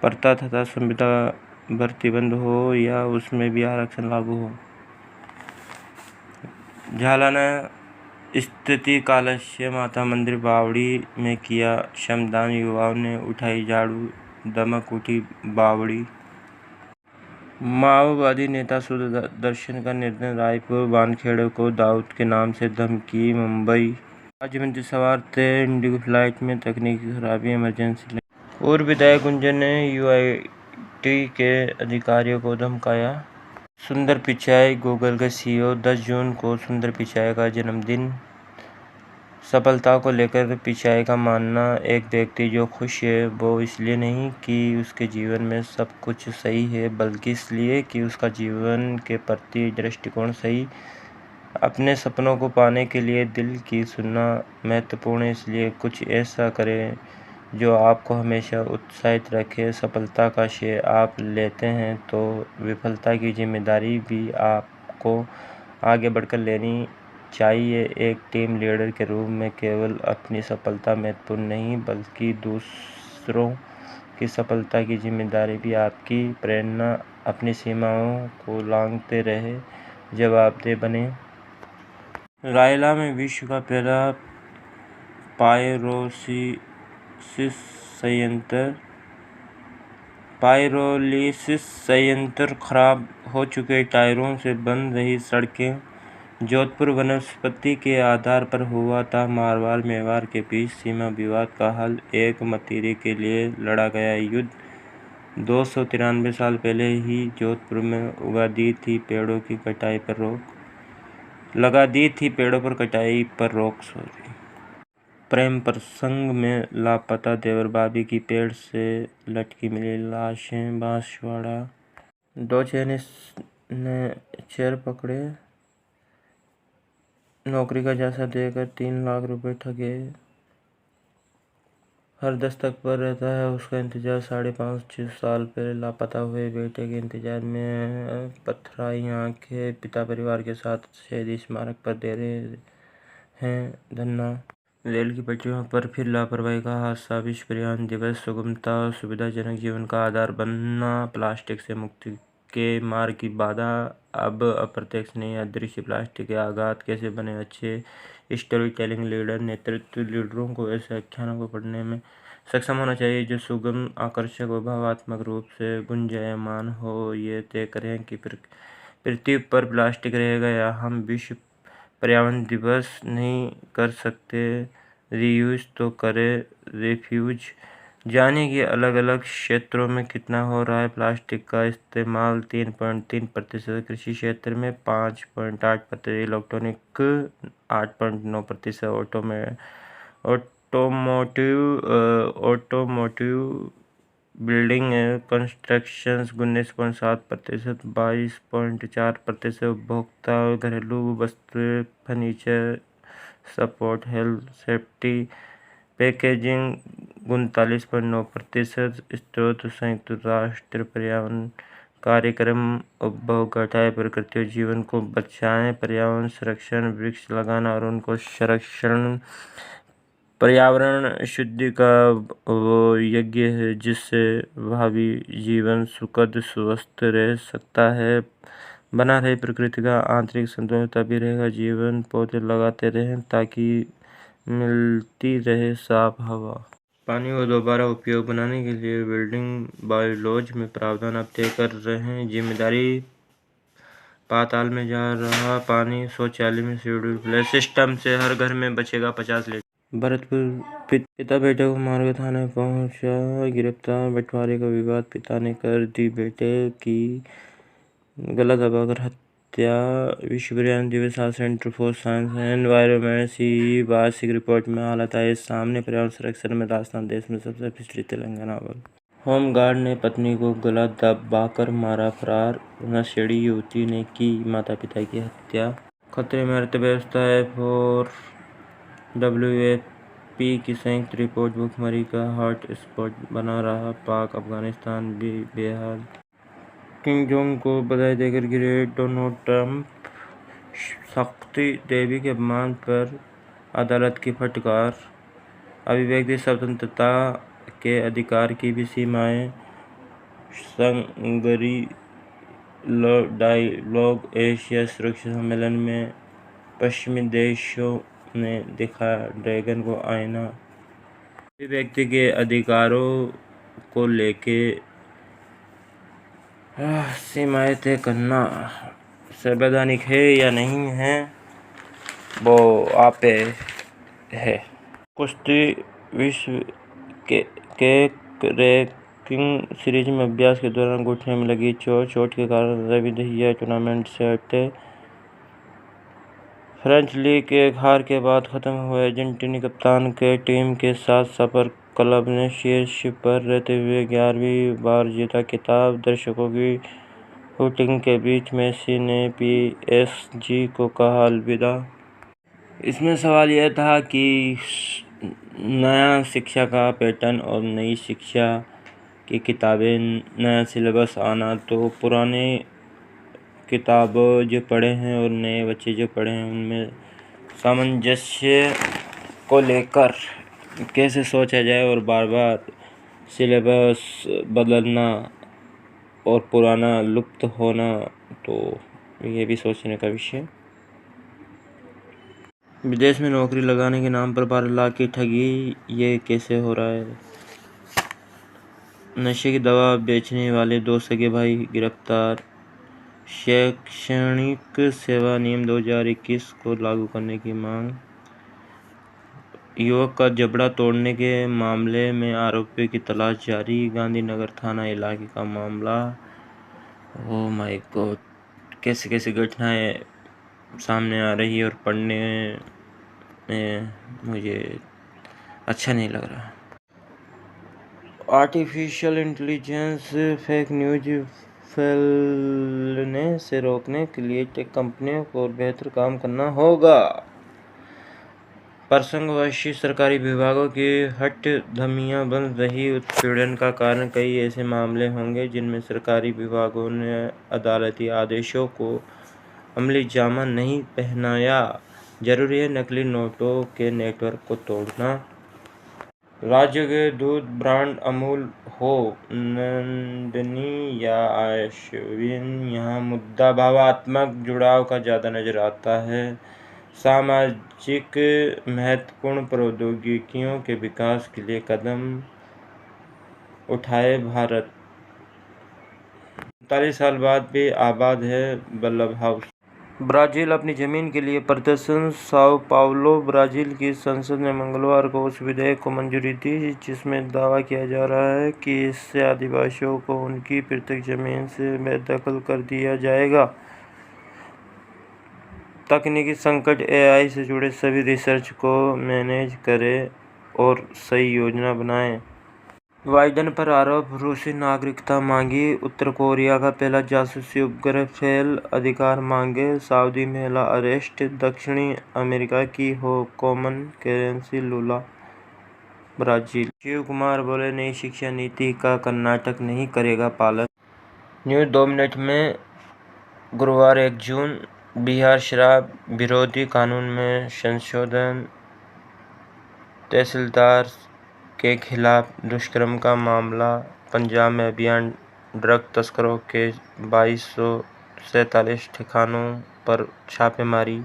प्रथा तथा संविदा भर्ती बंद हो या उसमें भी आरक्षण लागू हो। झालाना स्थित कालस्य माता मंदिर बावड़ी में किया श्रमदान। युवाओं ने उठाई झाड़ू, दमक उठी बावड़ी। माओवादी नेता सुदर्शन का निधन। रायपुर वानखेड़े को दाऊद के नाम से धमकी। मुंबई राज्यमंत्री सवार थे इंडिगो फ्लाइट में, तकनीकी खराबी, इमरजेंसी। पूर्व विधायक गुंजन ने यूआईटी के अधिकारियों को धमकाया। सुंदर पिचाई गूगल के सीईओ। 10 जून को सुंदर पिचाई का जन्मदिन। सफलता को लेकर पिचाई का मानना, एक व्यक्ति जो खुश है वो इसलिए नहीं कि उसके जीवन में सब कुछ सही है, बल्कि इसलिए कि उसका जीवन के प्रति दृष्टिकोण सही। अपने सपनों को पाने के लिए दिल की सुनना महत्वपूर्ण है, इसलिए कुछ ऐसा करें जो आपको हमेशा उत्साहित रखे। सफलता का श्रेय आप लेते हैं तो विफलता की जिम्मेदारी भी आपको आगे बढ़कर लेनी चाहिए। एक टीम लीडर के रूप में केवल अपनी सफलता महत्वपूर्ण नहीं, बल्कि दूसरों की सफलता की जिम्मेदारी भी आपकी। प्रेरणा अपनी सीमाओं को लांघते रहे, जवाबदेह बने। रायला में विश्व का पहला पायरोलिसिस संयंत्र। खराब हो चुके टायरों से बन रही सड़कें। जोधपुर वनस्पति के आधार पर हुआ था मारवाड़ मेवाड़ के बीच सीमा विवाद का हल। एक मतीरी के लिए लड़ा गया युद्ध। 293 साल पहले ही जोधपुर में लगा दी थी पेड़ों पर कटाई पर रोक। प्रेम प्रसंग में लापता देवर भाभी की पेड़ से लटकी मिली लाशें। बांसवाड़ा 2 चैनिस ने चोर पकड़े। नौकरी का झांसा देकर 3 लाख रुपए ठगे। हर दस्तक पर रहता है उसका इंतजार। 5.5 साल पहले लापता हुए बेटे के इंतजार में पथराई आंखें। पिता परिवार के साथ शहीदी स्मारक पर दे रहे हैं धरना। रेल की पटरियों पर फिर लापरवाही का हादसा। विश्व पर्यावरण दिवस। सुगमता और सुविधाजनक जीवन का आधार बनना। प्लास्टिक से मुक्ति के मार्ग की बाधा। अब अप्रत्यक्ष नहीं अदृश्य प्लास्टिक के आघात कैसे बने अच्छे स्टोरी टेलिंग लीडर। नेतृत्व लीडरों को ऐसे आख्यानों को पढ़ने में सक्षम होना चाहिए जो सुगम, आकर्षक और भावात्मक रूप से गुंजायमान हो। ये तय करें कि पृथ्वी पर प्लास्टिक रहेगा या हम विश्व पर्यावरण दिवस नहीं कर सकते? रीयूज तो करें, रिफ्यूज। जानिए कि अलग अलग क्षेत्रों में कितना हो रहा है प्लास्टिक का इस्तेमाल। 3.3%, कृषि क्षेत्र में 5.8%, इलेक्ट्रॉनिक 8.9%, ऑटोमोटिव बिल्डिंग कंस्ट्रक्शन 19.7%, 22.4%, उपभोक्ता घरेलू वस्तुएं furniture support health safety packaging 39.9%, स्रोत संयुक्त राष्ट्र पर्यावरण कार्यक्रम उपभोग घटाएं, प्रकृति जीवन को बचाएं, पर्यावरण संरक्षण, वृक्ष लगाना और उनको संरक्षण। पर्यावरण शुद्धि का वो यज्ञ है जिससे भावी जीवन सुखद स्वस्थ रह सकता है। बना रहे प्रकृति का आंतरिक संतुलन तभी रहेगा। जीवन पौधे लगाते रहें ताकि मिलती रहे साफ हवा। पानी को दोबारा उपयोग बनाने के लिए बिल्डिंग बायलॉज में प्रावधान अब तय कर रहे हैं। जिम्मेदारी पाताल में जा रहा पानी शौचालय में शेड्यूल फ्लश सिस्टम से हर घर में बचेगा 50 लीटर। भरतपुर पिता बेटे को मारकर थाने पहुंचा गिरफ्तार, बंटवारे का विवाद, पिता ने कर दी बेटे की गला दबाकर हत्या। विश्व पर्यावरण दिवस आज centre for science and environment की वार्षिक रिपोर्ट में हालत आई सामने। पर्यावरण संरक्षण में राजस्थान देश में सबसे पिछड़ी, तेलंगाना अव्वल। होमगार्ड ने पत्नी को गला दबाकर मारा फरार, नशेड़ी युवती ने की माता पिता की हत्या। खतरे में अर्थव्यवस्था WFP की संयुक्त रिपोर्ट भूखमरी का हॉट स्पॉट बना रहा पाक, अफगानिस्तान भी बेहाल। किम जोंग को बधाई देकर गिरे डोनाल्ड ट्रंप, शक्ति देवी के अपमान पर अदालत की फटकार। अभिव्यक्ति स्वतंत्रता के अधिकार की भी सीमाएं, संगरी डायलॉग एशिया सुरक्षा सम्मेलन में पश्चिमी देशों ने देखा ड्रैगन को आईना। अभिव्यक्ति के अधिकारों को लेके सीमाएं तय करना संवैधानिक है या नहीं है वो आप पे है। कुश्ती विश्व के रैंकिंग सीरीज में अभ्यास के दौरान घुटने में लगी चोट के कारण रवि दहिया टूर्नामेंट से हटे। फ्रेंच लीग के हार के बाद खत्म हुए अर्जेंटीनी कप्तान के टीम के साथ सफर, क्लब ने शीर्ष पर रहते हुए 11वीं बार जीता खिताब। दर्शकों की हूटिंग के बीच मेसी ने PSG को कहा अलविदा। इसमें सवाल यह था कि नया शिक्षा का पैटर्न और नई शिक्षा की किताबें, नया सिलेबस आना, तो पुराने किताब जो पढ़े हैं और नए बच्चे जो पढ़े हैं उनमें सामंजस्य को लेकर कैसे सोचा जाए और बार बार सिलेबस बदलना और पुराना लुप्त होना, तो ये भी सोचने का विषय। विदेश में नौकरी लगाने के नाम पर 12 लाख की ठगी, ये कैसे हो रहा है? नशे की दवा बेचने वाले 2 सगे भाई गिरफ्तार। शैक्षणिक सेवा नियम 2021 को लागू करने की मांग। युवक का जबड़ा तोड़ने के मामले में आरोपियों की तलाश जारी। गांधीनगर थाना इलाके का मामला। ओह माय गॉड, कैसे कैसे घटनाएं सामने आ रही है और पढ़ने में मुझे अच्छा नहीं लग रहा। आर्टिफिशियल इंटेलिजेंस फेक न्यूज फैलने से रोकने के लिए टेक कंपनियों को बेहतर काम करना होगा। प्रसंगवश सरकारी विभागों की हटधर्मियां बन रही उत्पीड़न का कारण कई ऐसे मामले होंगे जिनमें सरकारी विभागों ने अदालती आदेशों को अमली जामा नहीं पहनाया। जरूरी है नकली नोटों के नेटवर्क को तोड़ना। राज्य के दूध ब्रांड अमूल हो, नंदिनी या आश्विन, यहाँ मुद्दा भावात्मक जुड़ाव का ज़्यादा नजर आता है। सामाजिक महत्वपूर्ण प्रौद्योगिकियों के विकास के लिए कदम उठाए भारत। 47 साल बाद भी आबाद है बल्लभ हाउस। ब्राजील अपनी जमीन के लिए प्रदर्शन। Sao Paulo. ब्राजील की संसद ने मंगलवार को उस विधेयक को मंजूरी दी जिसमें दावा किया जा रहा है कि इससे आदिवासियों को उनकी पृथक जमीन से बेदखल कर दिया जाएगा। तकनीकी संकट। एआई से जुड़े सभी रिसर्च को मैनेज करें और सही योजना बनाएं। बाइडेन पर आरोप। रूसी नागरिकता मांगी। उत्तर कोरिया का पहला जासूसी उपग्रह फेल। अधिकार मांगे। सऊदी महिला अरेस्ट। दक्षिणी अमेरिका की हो कॉमन करेंसी लूला। ब्राजील। शिव कुमार बोले, नई शिक्षा नीति का कर्नाटक नहीं करेगा पालन। न्यूज 2 मिनट में। गुरुवार 1 जून। बिहार शराब विरोधी कानून में संशोधन। तहसीलदार के खिलाफ दुष्कर्म का मामला। पंजाब में अभियान। ड्रग तस्करों के 2247 ठिकानों पर छापेमारी।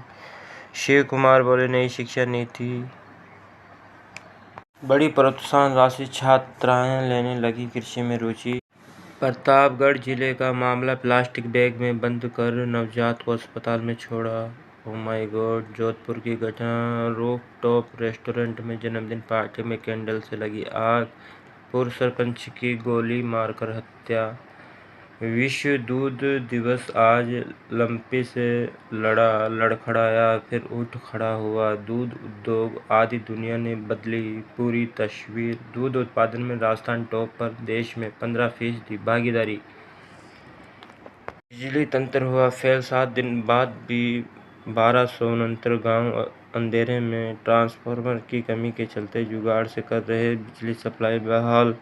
शिव कुमार बोले, नई शिक्षा नीति बड़ी प्रोत्साहन राशि। छात्राएं लेने लगी कृषि में रुचि। प्रतापगढ़ जिले का मामला। प्लास्टिक बैग में बंद कर नवजात को अस्पताल में छोड़ा। Oh my God. जोधपुर की घटना। रूफटॉप रेस्टोरेंट में जन्मदिन पार्टी में कैंडल से लगी आग। पूर्व सरपंच की गोली मारकर हत्या। विश्व दूध दिवस आज। लंपी से लड़खड़ाया फिर उठ खड़ा हुआ। दूध उद्योग आदि दुनिया ने बदली पूरी तस्वीर। दूध उत्पादन में राजस्थान टॉप पर। देश में 15% भागीदारी। बिजली तंत्र हुआ फेल। 7 दिन बाद भी 1269 गांव अंधेरे में। ट्रांसफार्मर की कमी के चलते जुगाड़ से कर रहे बिजली सप्लाई बहाल।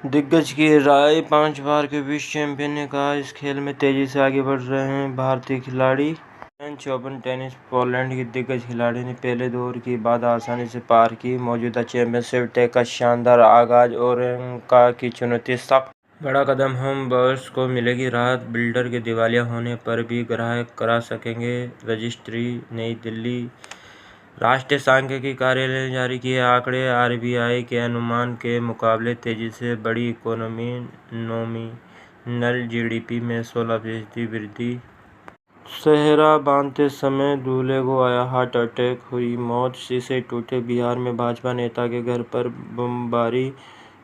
दिग्गज की राय। 5 बार के विश्व चैंपियन ने कहा, इस खेल में तेजी से आगे बढ़ रहे हैं भारतीय खिलाड़ी। French Open tennis. पोलैंड की दिग्गज खिलाड़ी ने पहले दौर की बाधा आसानी से पार की। मौजूदा चैंपियनशिप टेक का शानदार आगाज। ओरेंका की चुनौती सख्त। बड़ा कदम। होम बायर्स को मिलेगी राहत। बिल्डर के दिवालिया होने पर भी ग्राहक करा सकेंगे रजिस्ट्री। नई दिल्ली। राष्ट्रीय सांख्यिकी कार्यालय ने जारी किए आंकड़े। आरबीआई के अनुमान के मुकाबले तेजी से बढ़ी इकोनॉमी। नॉमिनल जीडीपी में 16% वृद्धि। सेहरा बांधते समय दूल्हे को आया हार्ट अटैक, हुई मौत। शीशे टूटे। बिहार में भाजपा नेता के घर पर बमबारी।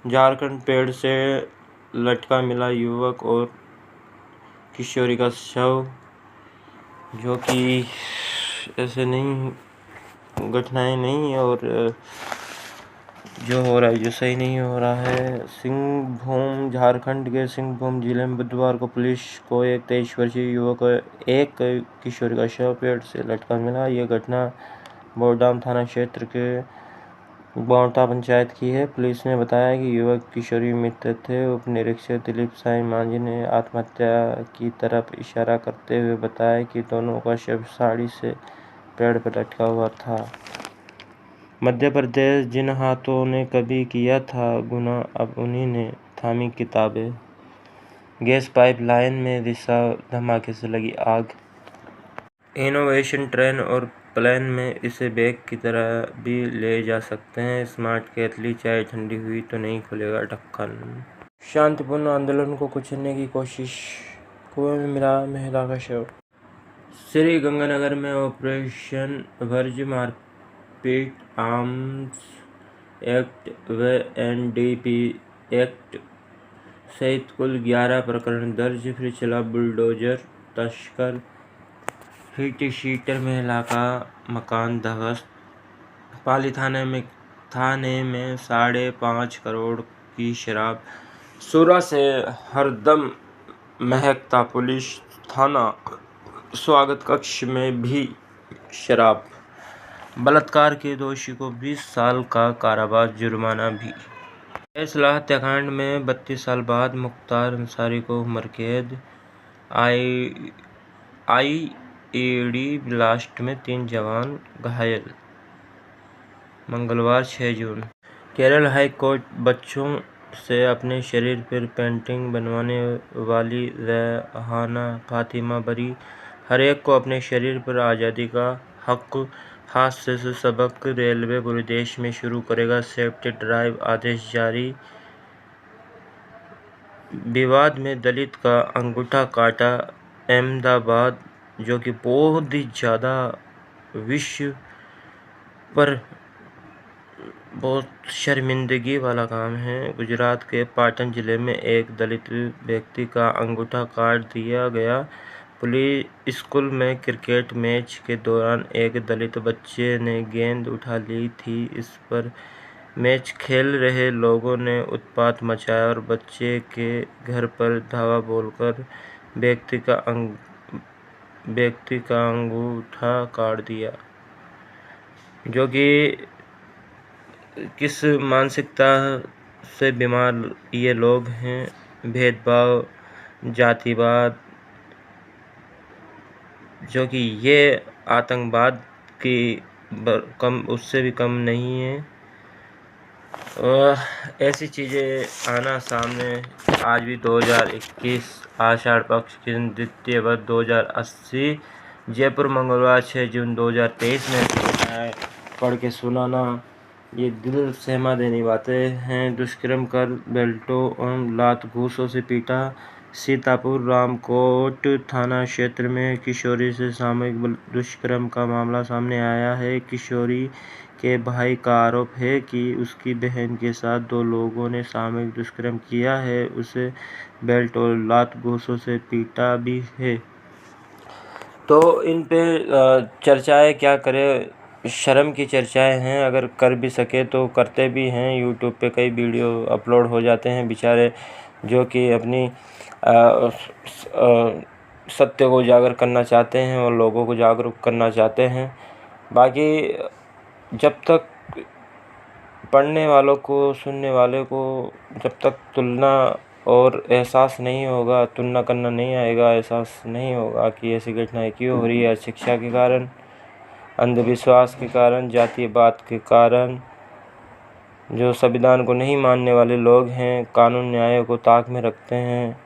झारखंड। पेड़ से लटका मिला युवक और किशोरी का शव, जो कि ऐसे नहीं घटनाएं नहीं और जो हो रहा है जो सही नहीं हो रहा है। सिंहभूम। झारखंड के सिंहभूम जिले में बुधवार को पुलिस को एक 23 वर्षीय युवक और एक किशोरी का शव पेड़ से लटका मिला। यह घटना बोड़ाम थाना क्षेत्र के बौंटा पंचायत की है। पुलिस ने बताया कि युवक किशोरी मित्र थे। उप निरीक्षक दिलीप साई मांझी ने आत्महत्या की तरफ इशारा करते हुए बताया कि दोनों का शव साड़ी से पेड़ पर लटका हुआ था। मध्य प्रदेश। जिन हाथों ने कभी किया था गुनाह, अब उन्हीं ने थामी किताबें। गैस पाइपलाइन में रिसाव, धमाके से लगी आग। इनोवेशन। ट्रेन और प्लेन में इसे बैग की तरह भी ले जा सकते हैं स्मार्ट केतली। चाय ठंडी हुई तो नहीं खुलेगा ढक्कन। शांतिपूर्ण आंदोलन को कुचलने की कोशिश। कुएं में मिला महिला का शव। श्री गंगानगर में ऑपरेशन वर्ज मारपीट, आर्म्स एक्ट व एनडीपी एक्ट सहित कुल 11 प्रकरण दर्ज। फिर चला बुलडोजर। तस्कर। हिट शीटर। महिला का मकान ध्वस्त। पाली थाने में 5.5 करोड़ की शराब। सूरा से हरदम महकता पुलिस थाना। स्वागत कक्ष में भी शराब। बलात्कार के दोषी को 20 साल का कारावास, जुर्माना भी। फैसला। हत्याकांड में 32 साल बाद मुख्तार अंसारी को उम्र कैद। आईईडी ब्लास्ट में 3 जवान घायल। मंगलवार 6 जून। केरल हाई कोर्ट बच्चों से अपने शरीर पर पेंटिंग बनवाने वाली रेहाना फातिमा बरी। हर एक को अपने शरीर पर आज़ादी का हक। हादसे से सबक। रेलवे पूरे देश में शुरू करेगा सेफ्टी ड्राइव, आदेश जारी। विवाद में दलित का अंगूठा काटा, अहमदाबाद, जो कि बहुत ही ज़्यादा विश्व पर बहुत शर्मिंदगी वाला काम है। गुजरात के पाटन जिले में एक दलित व्यक्ति का अंगूठा काट दिया गया। पुलिस स्कूल में क्रिकेट मैच के दौरान एक दलित बच्चे ने गेंद उठा ली थी। इस पर मैच खेल रहे लोगों ने उत्पात मचाया और बच्चे के घर पर धावा बोलकर व्यक्ति का अंगूठा काट दिया। जो कि किस मानसिकता से बीमार ये लोग हैं। भेदभाव, जातिवाद, जो कि ये आतंकवाद की उससे भी कम नहीं है। ऐसी चीज़ें आना सामने आज भी 2021 आषाढ़ पक्ष की द्वितीय वर्ष 2080 जयपुर मंगलवार 6 जून 2023 में पढ़ के सुनाना ये दिल सहमा देनी बातें हैं। दुष्कर्म कर बेल्टों और लात घूंसों से पीटा। सीतापुर रामकोट थाना क्षेत्र में किशोरी से सामूहिक दुष्कर्म का मामला सामने आया है। किशोरी के भाई का आरोप है कि उसकी बहन के साथ 2 लोगों ने सामूहिक दुष्कर्म किया है, उसे बेल्ट और लात घूंसों से पीटा भी है। तो इन पे चर्चाएं क्या करें, शर्म की चर्चाएं हैं। अगर कर भी सके तो करते भी हैं। यूट्यूब पे कई वीडियो अपलोड हो जाते हैं बेचारे, जो कि अपनी सत्य को उजागर करना चाहते हैं और लोगों को जागरूक करना चाहते हैं। बाकी जब तक पढ़ने वालों को, सुनने वाले को जब तक तुलना और एहसास नहीं होगा, तुलना करना नहीं आएगा, एहसास नहीं होगा कि ऐसी घटनाएं क्यों हो रही है। शिक्षा के कारण, अंधविश्वास के कारण, जातिवाद के कारण, जो संविधान को नहीं मानने वाले लोग हैं, कानून न्याय को ताक में रखते हैं,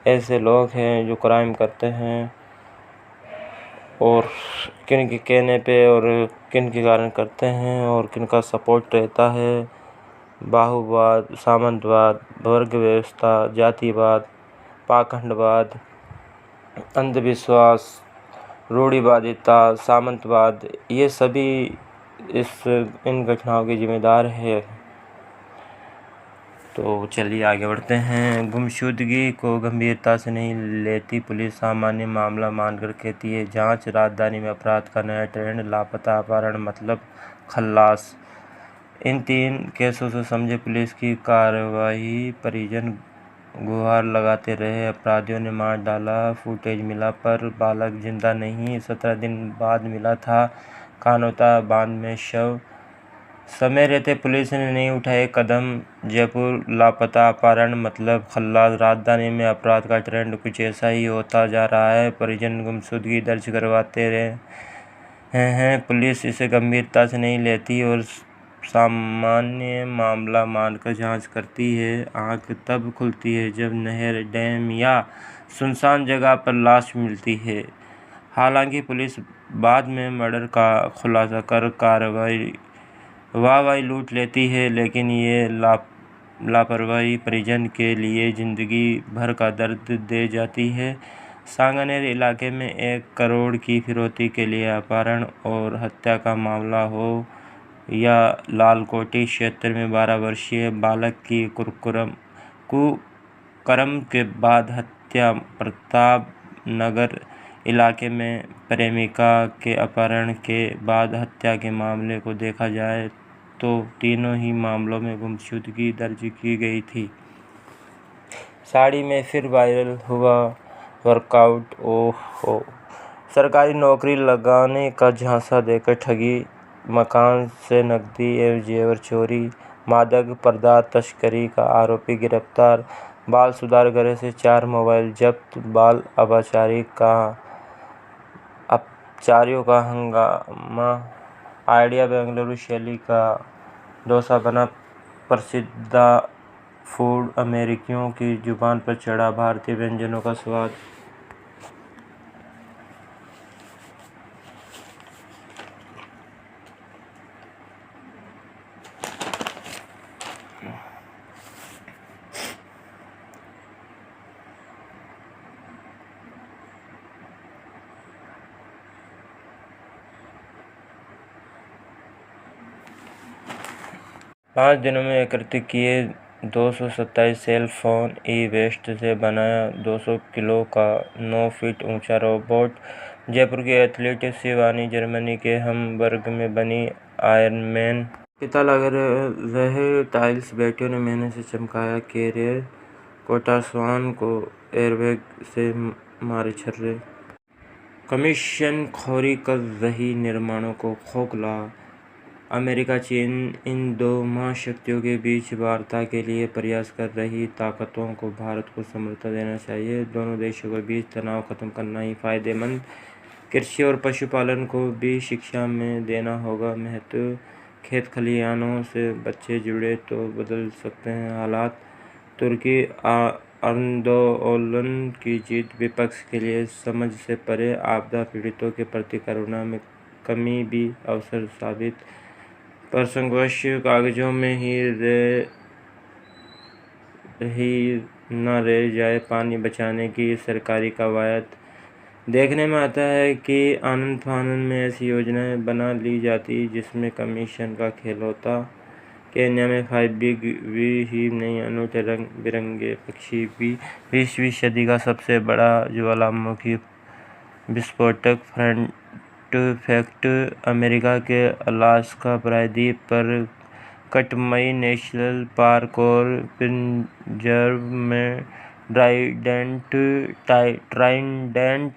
ऐसे लोग हैं जो क्राइम करते हैं और किन के कहने पे और किन के कारण करते हैं और किन का सपोर्ट रहता है। बाहुवाद, सामंतवाद, वर्ग व्यवस्था, जातिवाद, पाखंडवाद, अंधविश्वास, रूढ़िवादिता, सामंतवाद, ये सभी इन घटनाओं के जिम्मेदार है। तो चलिए आगे बढ़ते हैं। गुमशुदगी को गंभीरता से नहीं लेती पुलिस, सामान्य मामला मानकर कहती है जांच। राजधानी में अपराध का नया ट्रेंड, लापता, अपहरण मतलब खल्लास। इन 3 केसों से समझे पुलिस की कार्रवाई। परिजन गुहार लगाते रहे, अपराधियों ने मार डाला। फुटेज मिला पर बालक जिंदा नहीं, 17 दिन बाद मिला था कानोता बांध में शव। समय रहते पुलिस ने नहीं उठाए कदम। जयपुर लापता, अपहरण मतलब खल्लास। राजधानी में अपराध का ट्रेंड कुछ ऐसा ही होता जा रहा है। परिजन गुमशुदगी दर्ज करवाते रहे हैं, पुलिस इसे गंभीरता से नहीं लेती और सामान्य मामला मानकर जांच करती है। आंख तब खुलती है जब नहर, डैम या सुनसान जगह पर लाश मिलती है। हालांकि पुलिस बाद में मर्डर का खुलासा कर कार्रवाई वाहवाही लूट लेती है, लेकिन ये लापरवाही परिजन के लिए जिंदगी भर का दर्द दे जाती है। सांगानेर इलाके में 1 करोड़ की फिरौती के लिए अपहरण और हत्या का मामला हो या लालकोटी क्षेत्र में 12 वर्षीय बालक की कुकर्म के बाद हत्या, प्रताप नगर इलाके में प्रेमिका के अपहरण के बाद हत्या के मामले को देखा जाए तो तीनों ही मामलों में गुमशुदगी दर्ज की गई थी। साड़ी में फिर वायरल हुआ वर्कआउट। ओहो, सरकारी नौकरी लगाने का झांसा देकर ठगी, मकान से नकदी एवं जेवर चोरी, मादक पदार्थ तस्करी का आरोपी गिरफ्तार। बाल सुधार गृह से 4 मोबाइल जब्त। बाल अपचारियों का हंगामा। आइडिया बेंगलुरु शैली का डोसा बना प्रसिद्ध फूड, अमेरिकियों की जुबान पर चढ़ा भारतीय व्यंजनों का स्वाद। 5 दिनों में एकत्रित किए 227 सेल फोन। ई-वेस्ट से बना 200 किलो का 9 फीट ऊंचा रोबोट। जयपुर की एथलीट शिवानी जर्मनी के हमबर्ग में बनी आयरनमैन। पिता लग रहे टाइल्स, बेटियों ने मेहनत से चमकाया कैरियर। कोटा स्वान को एयरबैग से मारे छर्रे। कमीशन खोरी कर रही निर्माणों को खोखला। अमेरिका चीन इन दो महाशक्तियों के बीच वार्ता के लिए प्रयास कर रही ताकतों को भारत को समर्थन देना चाहिए। दोनों देशों के बीच तनाव खत्म करना ही फायदेमंद। कृषि और पशुपालन को भी शिक्षा में देना होगा महत्व। खेत खलिहानों से बच्चे जुड़े तो बदल सकते हैं हालात। तुर्की आंदोलन की जीत विपक्ष के लिए समझ से परे। आपदा पीड़ितों के प्रति करुणा में कमी भी अवसर साबित। प्रसंगवश कागजों में ही न रह जाए पानी बचाने की सरकारी कवायद। देखने में आता है कि आनन फानन में ऐसी योजनाएं बना ली जाती जिसमें कमीशन का खेल होता। केन्या में 5G ही नहीं, अनूठे रंग बिरंगे पक्षी भी। 20वीं सदी का सबसे बड़ा ज्वालामुखी विस्फोटक फ्रंट फैक्ट। अमेरिका के अलास्का प्रायद्वीप पर कटमई नेशनल पार्क और प्रिजर्व में ट्राइडेंट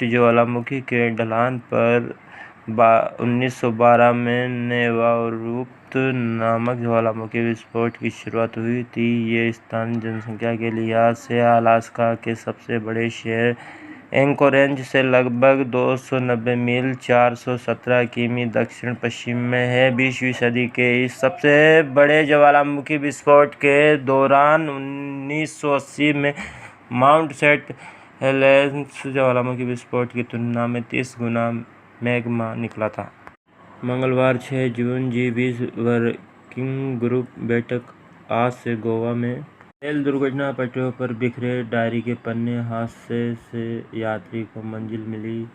ज्वालामुखी के ढलान पर 1912 में नेवारुप्त नामक ज्वालामुखी विस्फोट की शुरुआत हुई थी। ये स्थान जनसंख्या के लिहाज से अलास्का के सबसे बड़े शहर एंकोरेज से लगभग 290 मील 417 किमी दक्षिण पश्चिम में है। 20वीं सदी के इस सबसे बड़े ज्वालामुखी विस्फोट के दौरान 1980 में माउंट सेंट हेलेन्स ज्वालामुखी विस्फोट की तुलना में 30 गुना मैग्मा निकला था। मंगलवार 6 जून G20 वर्किंग ग्रुप बैठक आज से गोवा में। रेल दुर्घटना, पटरियों पर बिखरे डायरी के पन्ने। हादसे से यात्री को मंजिल मिली,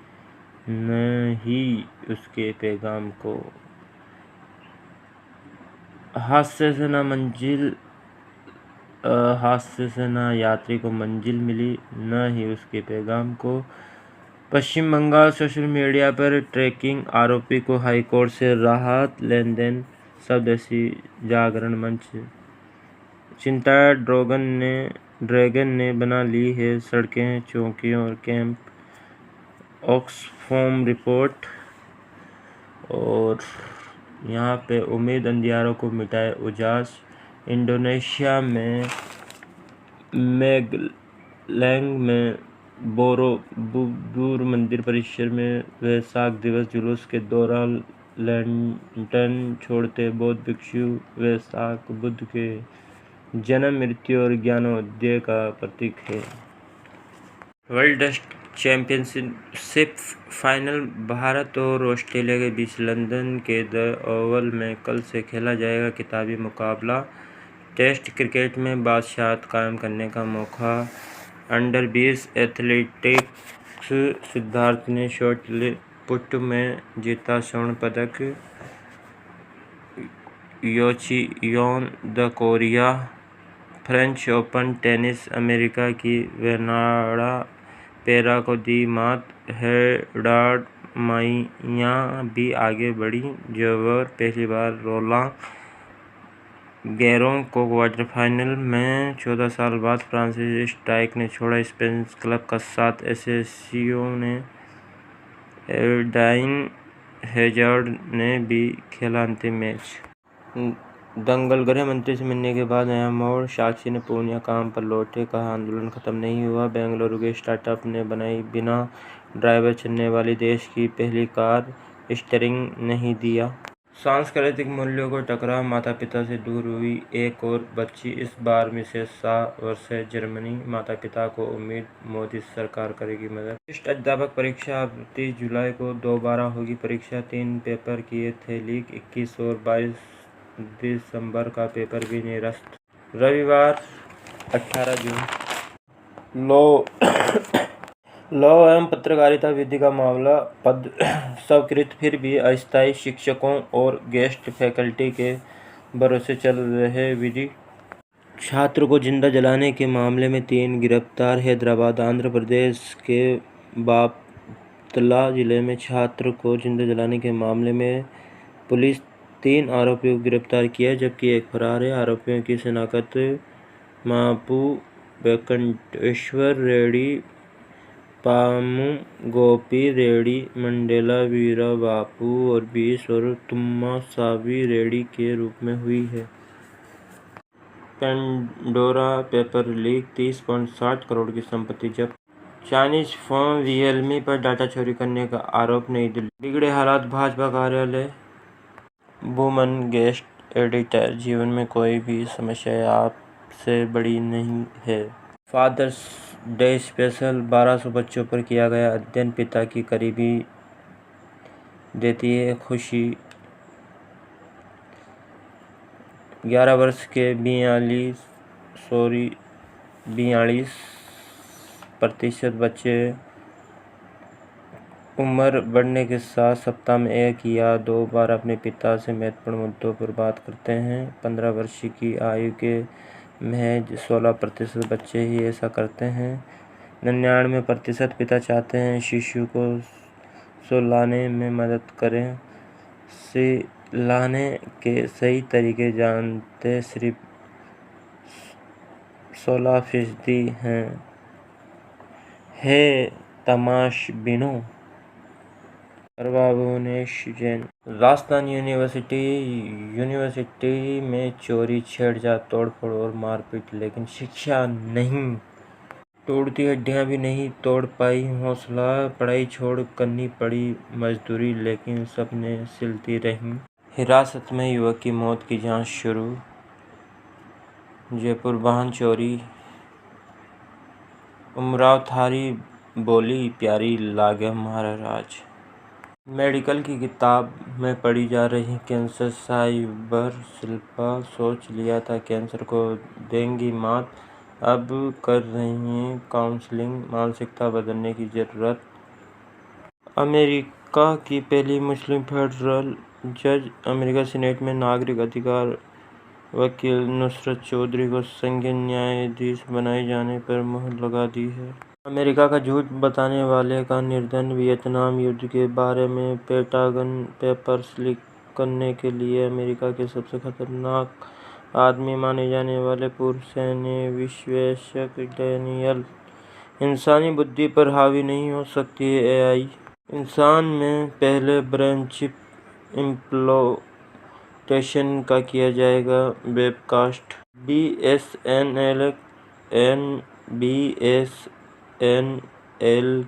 न ही उसके पैगाम को। हादसे से न यात्री को मंजिल मिली, न ही उसके पैगाम को। पश्चिम बंगाल सोशल मीडिया पर ट्रैकिंग आरोपी को हाईकोर्ट से राहत। लेनदेन स्वदेशी जागरण मंच। चिंता ड्रैगन ने बना ली है सड़कें, चौकियों और कैंप। Oxfam report. और यहाँ पे उम्मीद अंधियारों को मिटाए उजास। इंडोनेशिया में मैगेलैंग में बोरोबुदुर मंदिर परिसर में वैशाख दिवस जुलूस के दौरान लैंटर्न छोड़ते बौद्ध भिक्षु। वैशाख बुद्ध के जन्म, मृत्यु और ज्ञानोदय का प्रतीक है। World test championship final Bharat और ऑस्ट्रेलिया के बीच लंदन के द ओवल में कल से खेला जाएगा खिताबी मुकाबला। टेस्ट क्रिकेट में बादशाहत कायम करने का मौका। अंडर 20 एथलेटिक्स सिद्धार्थ ने शॉट पुट में जीता स्वर्ण पदक। Yecheon the Korea French Open tennis. America की वेर्नाडा पेरा को दी मात। हेडाड माइया भी आगे बढ़ी। जोकोविच पहली बार रोलां गैरों को क्वार्टर फाइनल में। 14 साल बाद फ्रांसिस स्ट्राइक ने छोड़ा स्पेन क्लब का साथ। एसोसियो ने एडाइन हैजार्ड ने भी खेला अंतिम मैच। दंगल, गृह मंत्री से मिलने के बाद नया मोड़। साक्षी ने पूनिया काम पर लौटे, कहा आंदोलन खत्म नहीं हुआ। बेंगलुरु के स्टार्टअप ने बनाई बिना ड्राइवर चलने वाली देश की पहली कार, स्टीयरिंग नहीं दिया। सांस्कृतिक मूल्यों को टकराव, माता पिता से दूर हुई एक और बच्ची। इस बार मिसेस 6 वर्ष है जर्मनी। माता पिता को उम्मीद, मोदी सरकार करेगी मदद। वरिष्ठ अध्यापक परीक्षा 29 जुलाई को दोबारा होगी परीक्षा। 3 पेपर किए थे लीक। 21 और 22 दिसंबर का पेपर भी निरस्त। रविवार 18 जून। लॉ एवं पत्रकारिता विधि का मामला। पद स्वीकृत, फिर भी अस्थायी शिक्षकों और गेस्ट फैकल्टी के भरोसे चल रहे विधि छात्र को जिंदा जलाने के मामले में 3 गिरफ्तार। हैदराबाद आंध्र प्रदेश के बापतला जिले में छात्र को जिंदा जलाने के मामले में पुलिस 3 आरोपियों को गिरफ्तार किया है, जबकि एक फरार है। आरोपियों की शनाख्त मापू वेंकटेश्वर रेड्डी, पामू गोपी रेड्डी, मंडेला वीरा बापू और 20 और तुम्मा सावी रेड्डी के रूप में हुई है। पेंडोरा पेपर लीक, 30.60 करोड़ की संपत्ति जब्त। चाइनीज फोन रियलमी पर डाटा चोरी करने का आरोप। नई दिल्ली बिगड़े हालात, भाजपा कार्यालय। वुमन गेस्ट एडिटर, जीवन में कोई भी समस्या आपसे बड़ी नहीं है। फादर्स डे स्पेशल, 1200 बच्चों पर किया गया अध्ययन। पिता की करीबी देती है खुशी। 11 वर्ष के 42% बच्चे उम्र बढ़ने के साथ सप्ताह में 1 या 2 बार अपने पिता से महत्वपूर्ण मुद्दों पर बात करते हैं। 15 वर्ष की आयु के महज 16% बच्चे ही ऐसा करते हैं। 99% पिता चाहते हैं शिशु को सुलाने में मदद करें। सुलाने के सही तरीके जानते सिर्फ 16% हैं। हे तमाशबीनों, भुवनेश जैन। राजस्थान यूनिवर्सिटी में चोरी, छेड़छाड़, तोड़फोड़ और मारपीट, लेकिन शिक्षा नहीं। तोड़ती हड्डियां भी नहीं तोड़ पाई हौसला। पढ़ाई छोड़ करनी पड़ी मजदूरी, लेकिन सपने सिलती रहीं। हिरासत में युवक की मौत की जांच शुरू। जयपुर वाहन चोरी। उमराव थारी बोली, प्यारी लागे हमारा राज। मेडिकल की किताब में पढ़ी जा रही कैंसर साइबर। शिल्पा, सोच लिया था कैंसर को देंगी मात, अब कर रही हैं काउंसलिंग। मानसिकता बदलने की जरूरत। अमेरिका की पहली मुस्लिम फेडरल जज। अमेरिका सीनेट में नागरिक अधिकार वकील नुसरत चौधरी को संघीय न्यायाधीश बनाए जाने पर मुहर लगा दी है। अमेरिका का झूठ बताने वाले का निर्धन। वियतनाम युद्ध के बारे में पेंटागन पेपर्स लीक करने के लिए अमेरिका के सबसे खतरनाक आदमी माने जाने वाले पूर्व सैन्य विश्लेषक डैनियल। इंसानी बुद्धि पर हावी नहीं हो सकती है एआई। इंसान में पहले ब्रेन चिप इम्प्लांटेशन का किया जाएगा वेबकास्ट। बीएसएनएल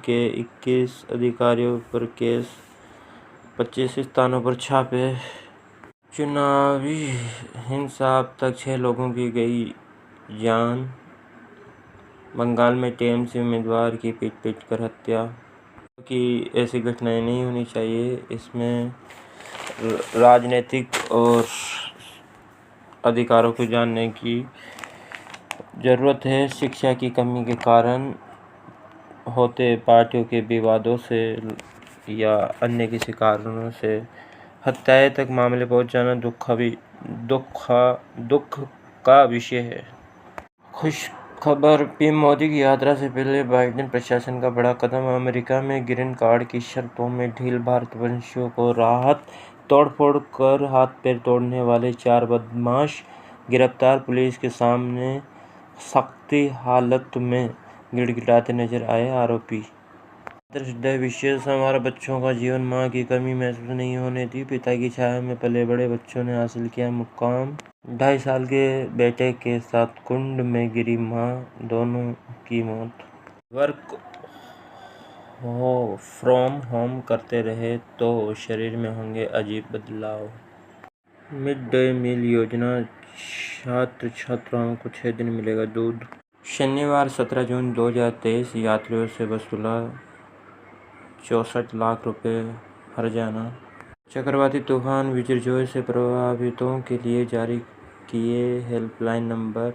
के 21 अधिकारियों पर केस, 25 स्थानों पर छापे। चुनावी हिंसा, अब तक 6 लोगों की गई जान। बंगाल में टीएमसी उम्मीदवार की पीट कर हत्या। कि ऐसी घटनाएं नहीं होनी चाहिए। इसमें राजनीतिक और अधिकारों को जानने की ज़रूरत है। शिक्षा की कमी के कारण होते पार्टियों के विवादों से या अन्य किसी कारणों से हत्याएं तक मामले पहुंच जाना दुख का विषय है। खुश खबर, पीएम मोदी की यात्रा से पहले बाइडेन प्रशासन का बड़ा कदम। अमेरिका में ग्रीन कार्ड की शर्तों में ढील, भारतवंशियों को राहत। तोड़फोड़ कर हाथ पैर तोड़ने वाले 4 बदमाश गिरफ्तार। पुलिस के सामने सख्ती हालत में गिड़गिड़ाते नजर आए आरोपी। फादर्स डे विशेष, हमारे बच्चों का जीवन मां की कमी महसूस नहीं होने दी। पिता की छाया में पले बड़े बच्चों ने हासिल किया मुकाम। 2.5 साल के बेटे के साथ कुंड में गिरी मां, दोनों की मौत। वर्क फ्रॉम होम करते रहे तो शरीर में होंगे अजीब बदलाव। मिड डे मील योजना, छात्र छात्राओं को 6 दिन मिलेगा दूध। शनिवार 17 जून 2023 यात्रियों से वसूला 64 लाख रुपए हर्जाना। चक्रवाती तूफान बिजरजोय से प्रभावितों के लिए जारी किए हेल्पलाइन नंबर।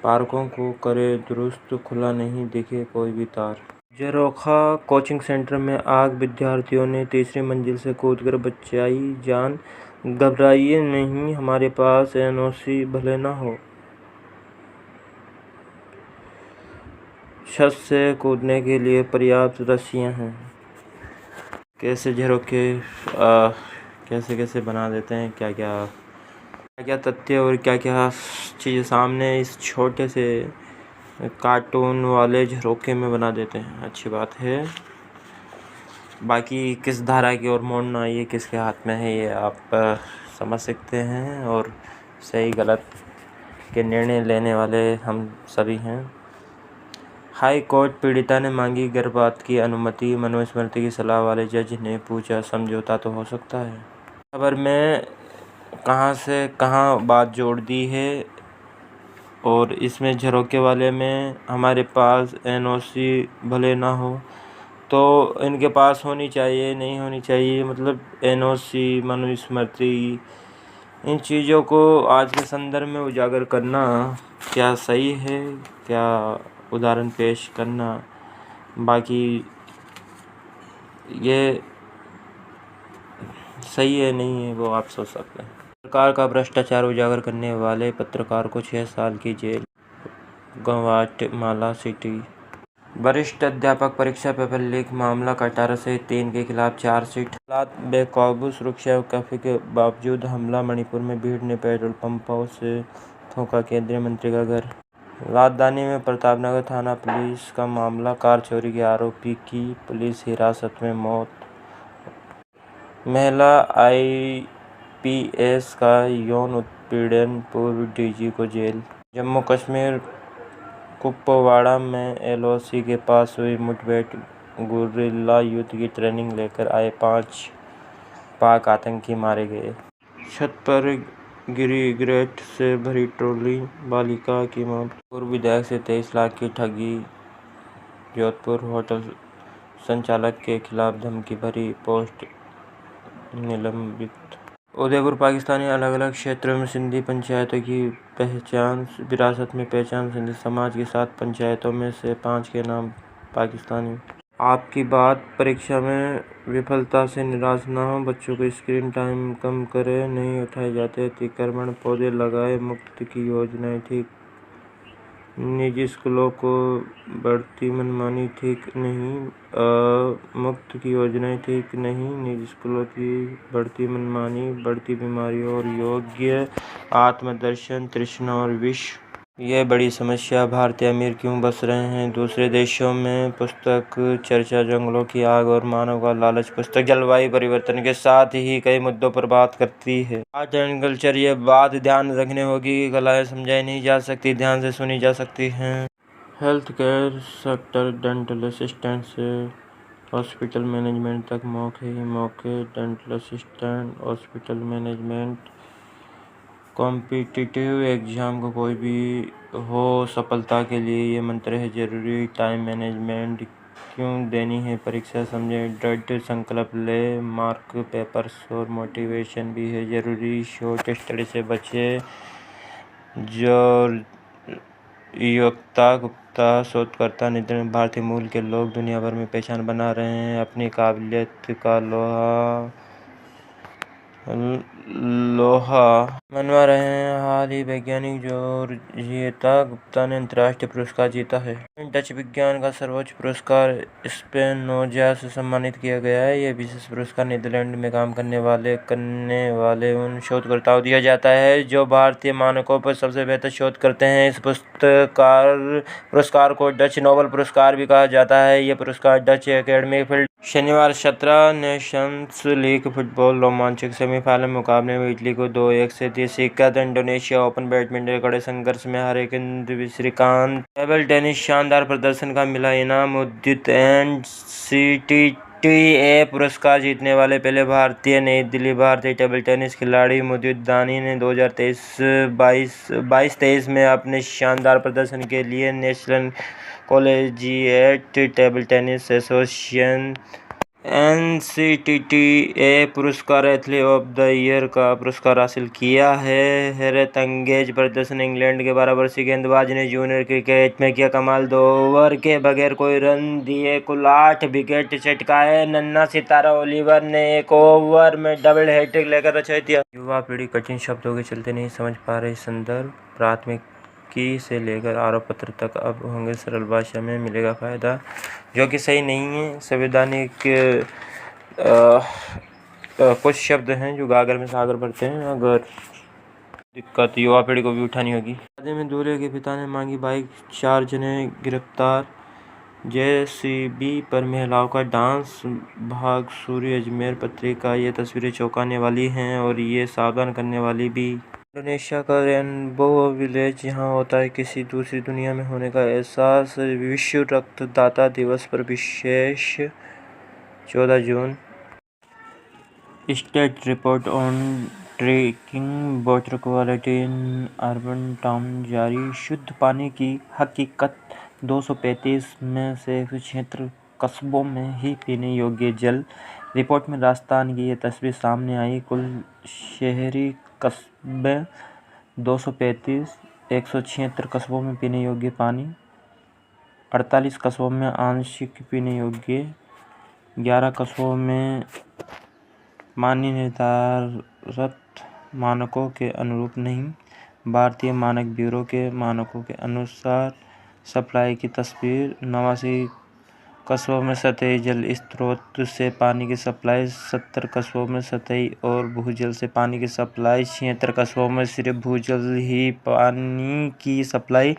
पार्कों को करे दुरुस्त, खुला नहीं दिखे कोई भी तार। झरोखा कोचिंग सेंटर में आग, विद्यार्थियों ने तीसरी मंजिल से कूदकर बचाई जान। घबराइए नहीं, हमारे पास एनओसी भले न हो। छत से कूदने के लिए पर्याप्त रस्सियाँ हैं। कैसे झरोखे कैसे कैसे बना देते हैं, क्या क्या तथ्य और क्या क्या चीज़ें सामने इस छोटे से कार्टून वाले झरोखे में बना देते हैं। अच्छी बात है। बाकी किस धारा की ओर मोड़ना ये किसके हाथ में है, ये आप समझ सकते हैं, और सही गलत के निर्णय लेने वाले हम सभी हैं। हाई कोर्ट पीड़िता ने मांगी गर्भपात की अनुमति, मनुस्मृति की सलाह वाले जज ने पूछा समझौता तो हो सकता है। खबर में कहाँ से कहाँ बात जोड़ दी है, और इसमें झरोके वाले में हमारे पास एनओसी भले ना हो, तो इनके पास होनी चाहिए नहीं होनी चाहिए, मतलब एनओसी मनुस्मृति इन चीज़ों को आज के संदर्भ में उजागर करना क्या सही है, क्या उदाहरण पेश करना, बाकी ये सही है नहीं है वो आप सोच सकते हैं। सरकार का भ्रष्टाचार उजागर करने वाले पत्रकार को 6 साल की जेल, ग्वाटेमाला सिटी। वरिष्ठ अध्यापक परीक्षा पेपर लीक मामला, कटारा से 3 के खिलाफ चार्जशीट। हालात बेकाबू, सुरक्षा काफी के बावजूद हमला। मणिपुर में भीड़ ने पेट्रोल पंपों से फूंका केंद्रीय मंत्री का घर। राजधानी में प्रतापनगर थाना पुलिस का मामला, कार चोरी के आरोपी की पुलिस हिरासत में मौत। महिला आईपीएस का यौन उत्पीड़न, पूर्व डीजी को जेल। जम्मू कश्मीर कुपवाड़ा में एलओसी के पास हुई मुठभेड़, गुरिल्ला युद्ध की ट्रेनिंग लेकर आए 5 पाक आतंकी मारे गए। छत पर गिरी ग्रेट से भरी ट्रॉली, बालिका की मौत। पूर्व विधायक से 23 लाख की ठगी। जोधपुर होटल संचालक के खिलाफ धमकी भरी पोस्ट निलंबित। उदयपुर पाकिस्तानी अलग अलग क्षेत्रों में सिंधी पंचायतों की पहचान, विरासत में पहचान। सिंधी समाज की 7 पंचायतों में से 5 के नाम पाकिस्तानी। आपकी बात परीक्षा में विफलता से निराश न हो, बच्चों को स्क्रीन टाइम कम करें, नहीं उठाए जाते अतिक्रमण, पौधे लगाए, मुफ्त की योजनाएं ठीक। निजी स्कूलों को बढ़ती मनमानी ठीक नहीं, मुफ्त की योजनाएं ठीक नहीं, निजी स्कूलों की बढ़ती मनमानी, बढ़ती बीमारियों और योग्य आत्मदर्शन, तृष्णा और विष, ये बड़ी समस्या। भारतीय अमीर क्यों बस रहे हैं दूसरे देशों में। पुस्तक चर्चा जंगलों की आग और मानव का लालच। पुस्तक जलवायु परिवर्तन के साथ ही कई मुद्दों पर बात करती है। आर्ट एंड कल्चर, ये बात ध्यान रखने होगी कि कलाएं समझाई नहीं जा सकती, ध्यान से सुनी जा सकती हैं। Health care sector, dental assistant से हॉस्पिटल मैनेजमेंट तक मौके ही मौके। Dental assistant, hospital management, competitive exam को कोई भी हो, सफलता के लिए ये मंत्र है जरूरी। टाइम मैनेजमेंट क्यों देनी है परीक्षा समझें, दृढ़ संकल्प ले, मार्क पेपर्स और मोटिवेशन भी है जरूरी। शॉर्ट स्टडी से बचे। जो योग्यता गुप्ता शोधकर्ता निधन, भारतीय मूल के लोग दुनिया भर में पहचान बना रहे हैं, अपनी काबिलियत का लोहा मनवा रहे हैं। हाल ही वैज्ञानिक जॉर्जिएटा गुप्ता ने अंतर्राष्ट्रीय पुरस्कार जीता है। डच विज्ञान का सर्वोच्च पुरस्कार स्पिनोजा से सम्मानित किया गया है। यह विशेष पुरस्कार नीदरलैंड में काम करने वाले उन शोधकर्ताओं दिया जाता है जो भारतीय मानकों पर सबसे बेहतर शोध करते हैं। इस पुरस्कार को डच नोबेल पुरस्कार भी कहा जाता है। यह पुरस्कार डच एकेडमिक फील्ड। शनिवार 17 नेशंस लीग फुटबॉल रोमांचक सेमीफाइनल मुकाबले में इटली को 2-1 से दी शिकस्त। इंडोनेशिया ओपन बैडमिंटन कड़े संघर्ष में हारे किदंबी श्रीकांत। टेबल टेनिस, शानदार प्रदर्शन का मिला इनाम। उद्युत एनसीटीए पुरस्कार जीतने वाले पहले भारतीय। नई दिल्ली, भारतीय टेबल टेनिस खिलाड़ी मुद्युत दानी ने 2023 में अपने शानदार प्रदर्शन के लिए national collegiate table tennis association NCTTA पुरस्कार एथलीट ऑफ द ईयर का पुरस्कार हासिल किया है। हैरतअंगेज प्रदर्शन इंग्लैंड के 12 वर्षीय गेंदबाज ने जूनियर क्रिकेट में किया कमाल। 2 ओवर के बगैर कोई रन दिए कुल 8 विकेट चटकाए नन्हा सितारा ओलिवर ने 1 ओवर में डबल हैट्रिक लेकर रचयित किया। युवा पीढ़ी कठिन शब्दों के चलते नहीं समझ पा रही संदर्भ प्राथमिकी से लेकर आरोप पत्र तक अब होंगे सरल भाषा में मिलेगा फ़ायदा, जो कि सही नहीं है। संवैधानिक कुछ शब्द हैं जो गागर में सागर भरते हैं। अगर दिक्कत युवा पीढ़ी को भी उठानी होगी। शादी में दूल्हे के पिता ने मांगी बाइक, 4 जने गिरफ्तार। जेसीबी पर महिलाओं का डांस, भाग सूर्य अजमेर पत्रिका। ये तस्वीरें चौंकाने वाली हैं और ये सावधान करने वाली भी। इंडोनेशिया का रेनबो विलेज, यहाँ होता है किसी दूसरी दुनिया में होने का एहसास। विश्व रक्तदाता दिवस पर विशेष 14 जून। State report on drinking water quality in urban town जारी। शुद्ध पानी की हकीकत 235 में से 176 कस्बों में ही पीने योग्य जल। रिपोर्ट में राजस्थान की ये तस्वीर सामने आई। कुल शहरी कस्बे 235, 176 कस्बों में पीने योग्य पानी, 48 कस्बों में आंशिक पीने योग्य, 11 कस्बों में पानी निर्धारित मानकों के अनुरूप नहीं। भारतीय मानक ब्यूरो के मानकों के अनुसार सप्लाई की तस्वीर। 89 कस्बों में सतही जल स्रोत से पानी की सप्लाई, 70 कस्बों में सतही और भूजल से पानी की सप्लाई, 76 कस्बों में सिर्फ भूजल ही पानी की सप्लाई,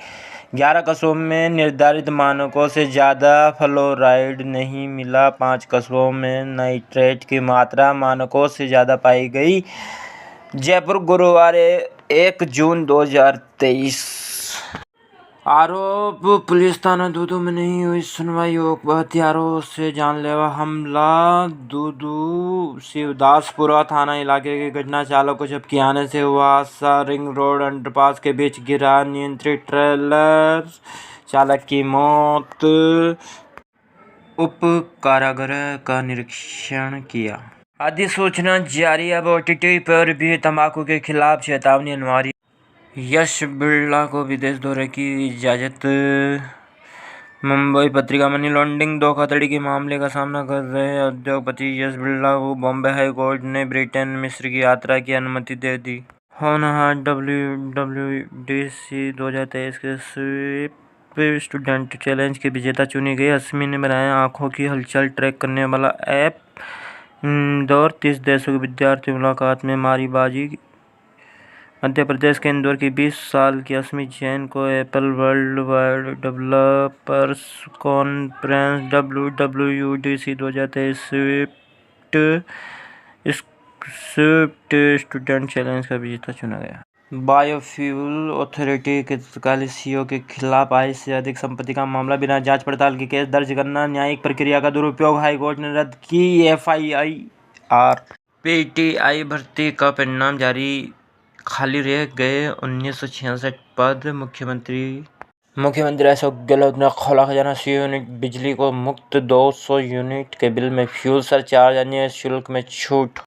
11 कस्बों में निर्धारित मानकों से ज़्यादा फ्लोराइड नहीं मिला, 5 कस्बों में नाइट्रेट की मात्रा मानकों से ज़्यादा पाई गई। जयपुर, गुरुवार 1 जून 2023। आरोप पुलिस थाना दूदू में नहीं हुई सुनवाई। हथियारों से जानलेवा हमला। दूदू शिवदासपुरा थाना इलाके की घटना। चालक को झपकी आने से हुआ हादसा। रिंग रोड अंडरपास के बीच गिरा नियंत्रित ट्रेलर, चालक की मौत। उप कारागृह का निरीक्षण किया। अधिसूचना जारी। अब ओटीटी पर भी तंबाकू के खिलाफ चेतावनी अनिवार्य। यश बिरला को विदेश दौरे की इजाज़त। मुंबई पत्रिका। मनी लॉन्ड्रिंग धोखाधड़ी के मामले का सामना कर रहे उद्योगपति यश बिरला को बॉम्बे हाई कोर्ट ने ब्रिटेन, मिस्र की यात्रा की अनुमति दे दी। होनहार WWDC 2023 के स्वीप स्टूडेंट चैलेंज के विजेता चुनी गई। अस्मी ने बनाया आंखों की हलचल ट्रैक करने वाला ऐप। इंदौर, 30 देशों के विद्यार्थी मुलाकात में मारी बाजी। मध्य प्रदेश के इंदौर की 20 साल की अस्मी जैन को Apple world wide developers conference WWDC 2023 Swift student challenge का विजेता चुना गया। बायोफ्यूल अथॉरिटी के तत्कालीन CEO के खिलाफ आय से अधिक संपत्ति का मामला। बिना जांच पड़ताल के केस दर्ज करना, न्यायिक प्रक्रिया का दुरुपयोग। हाईकोर्ट ने रद्द की FIR। PTI भर्ती का परिणाम जारी। खाली रह गए 1966 पद। मुख्यमंत्री अशोक गहलोत ने खोला खजाना। 100 यूनिट बिजली को मुफ्त, 200 यूनिट के बिल में फ्यूल सरचार्ज, अन्य शुल्क में छूट।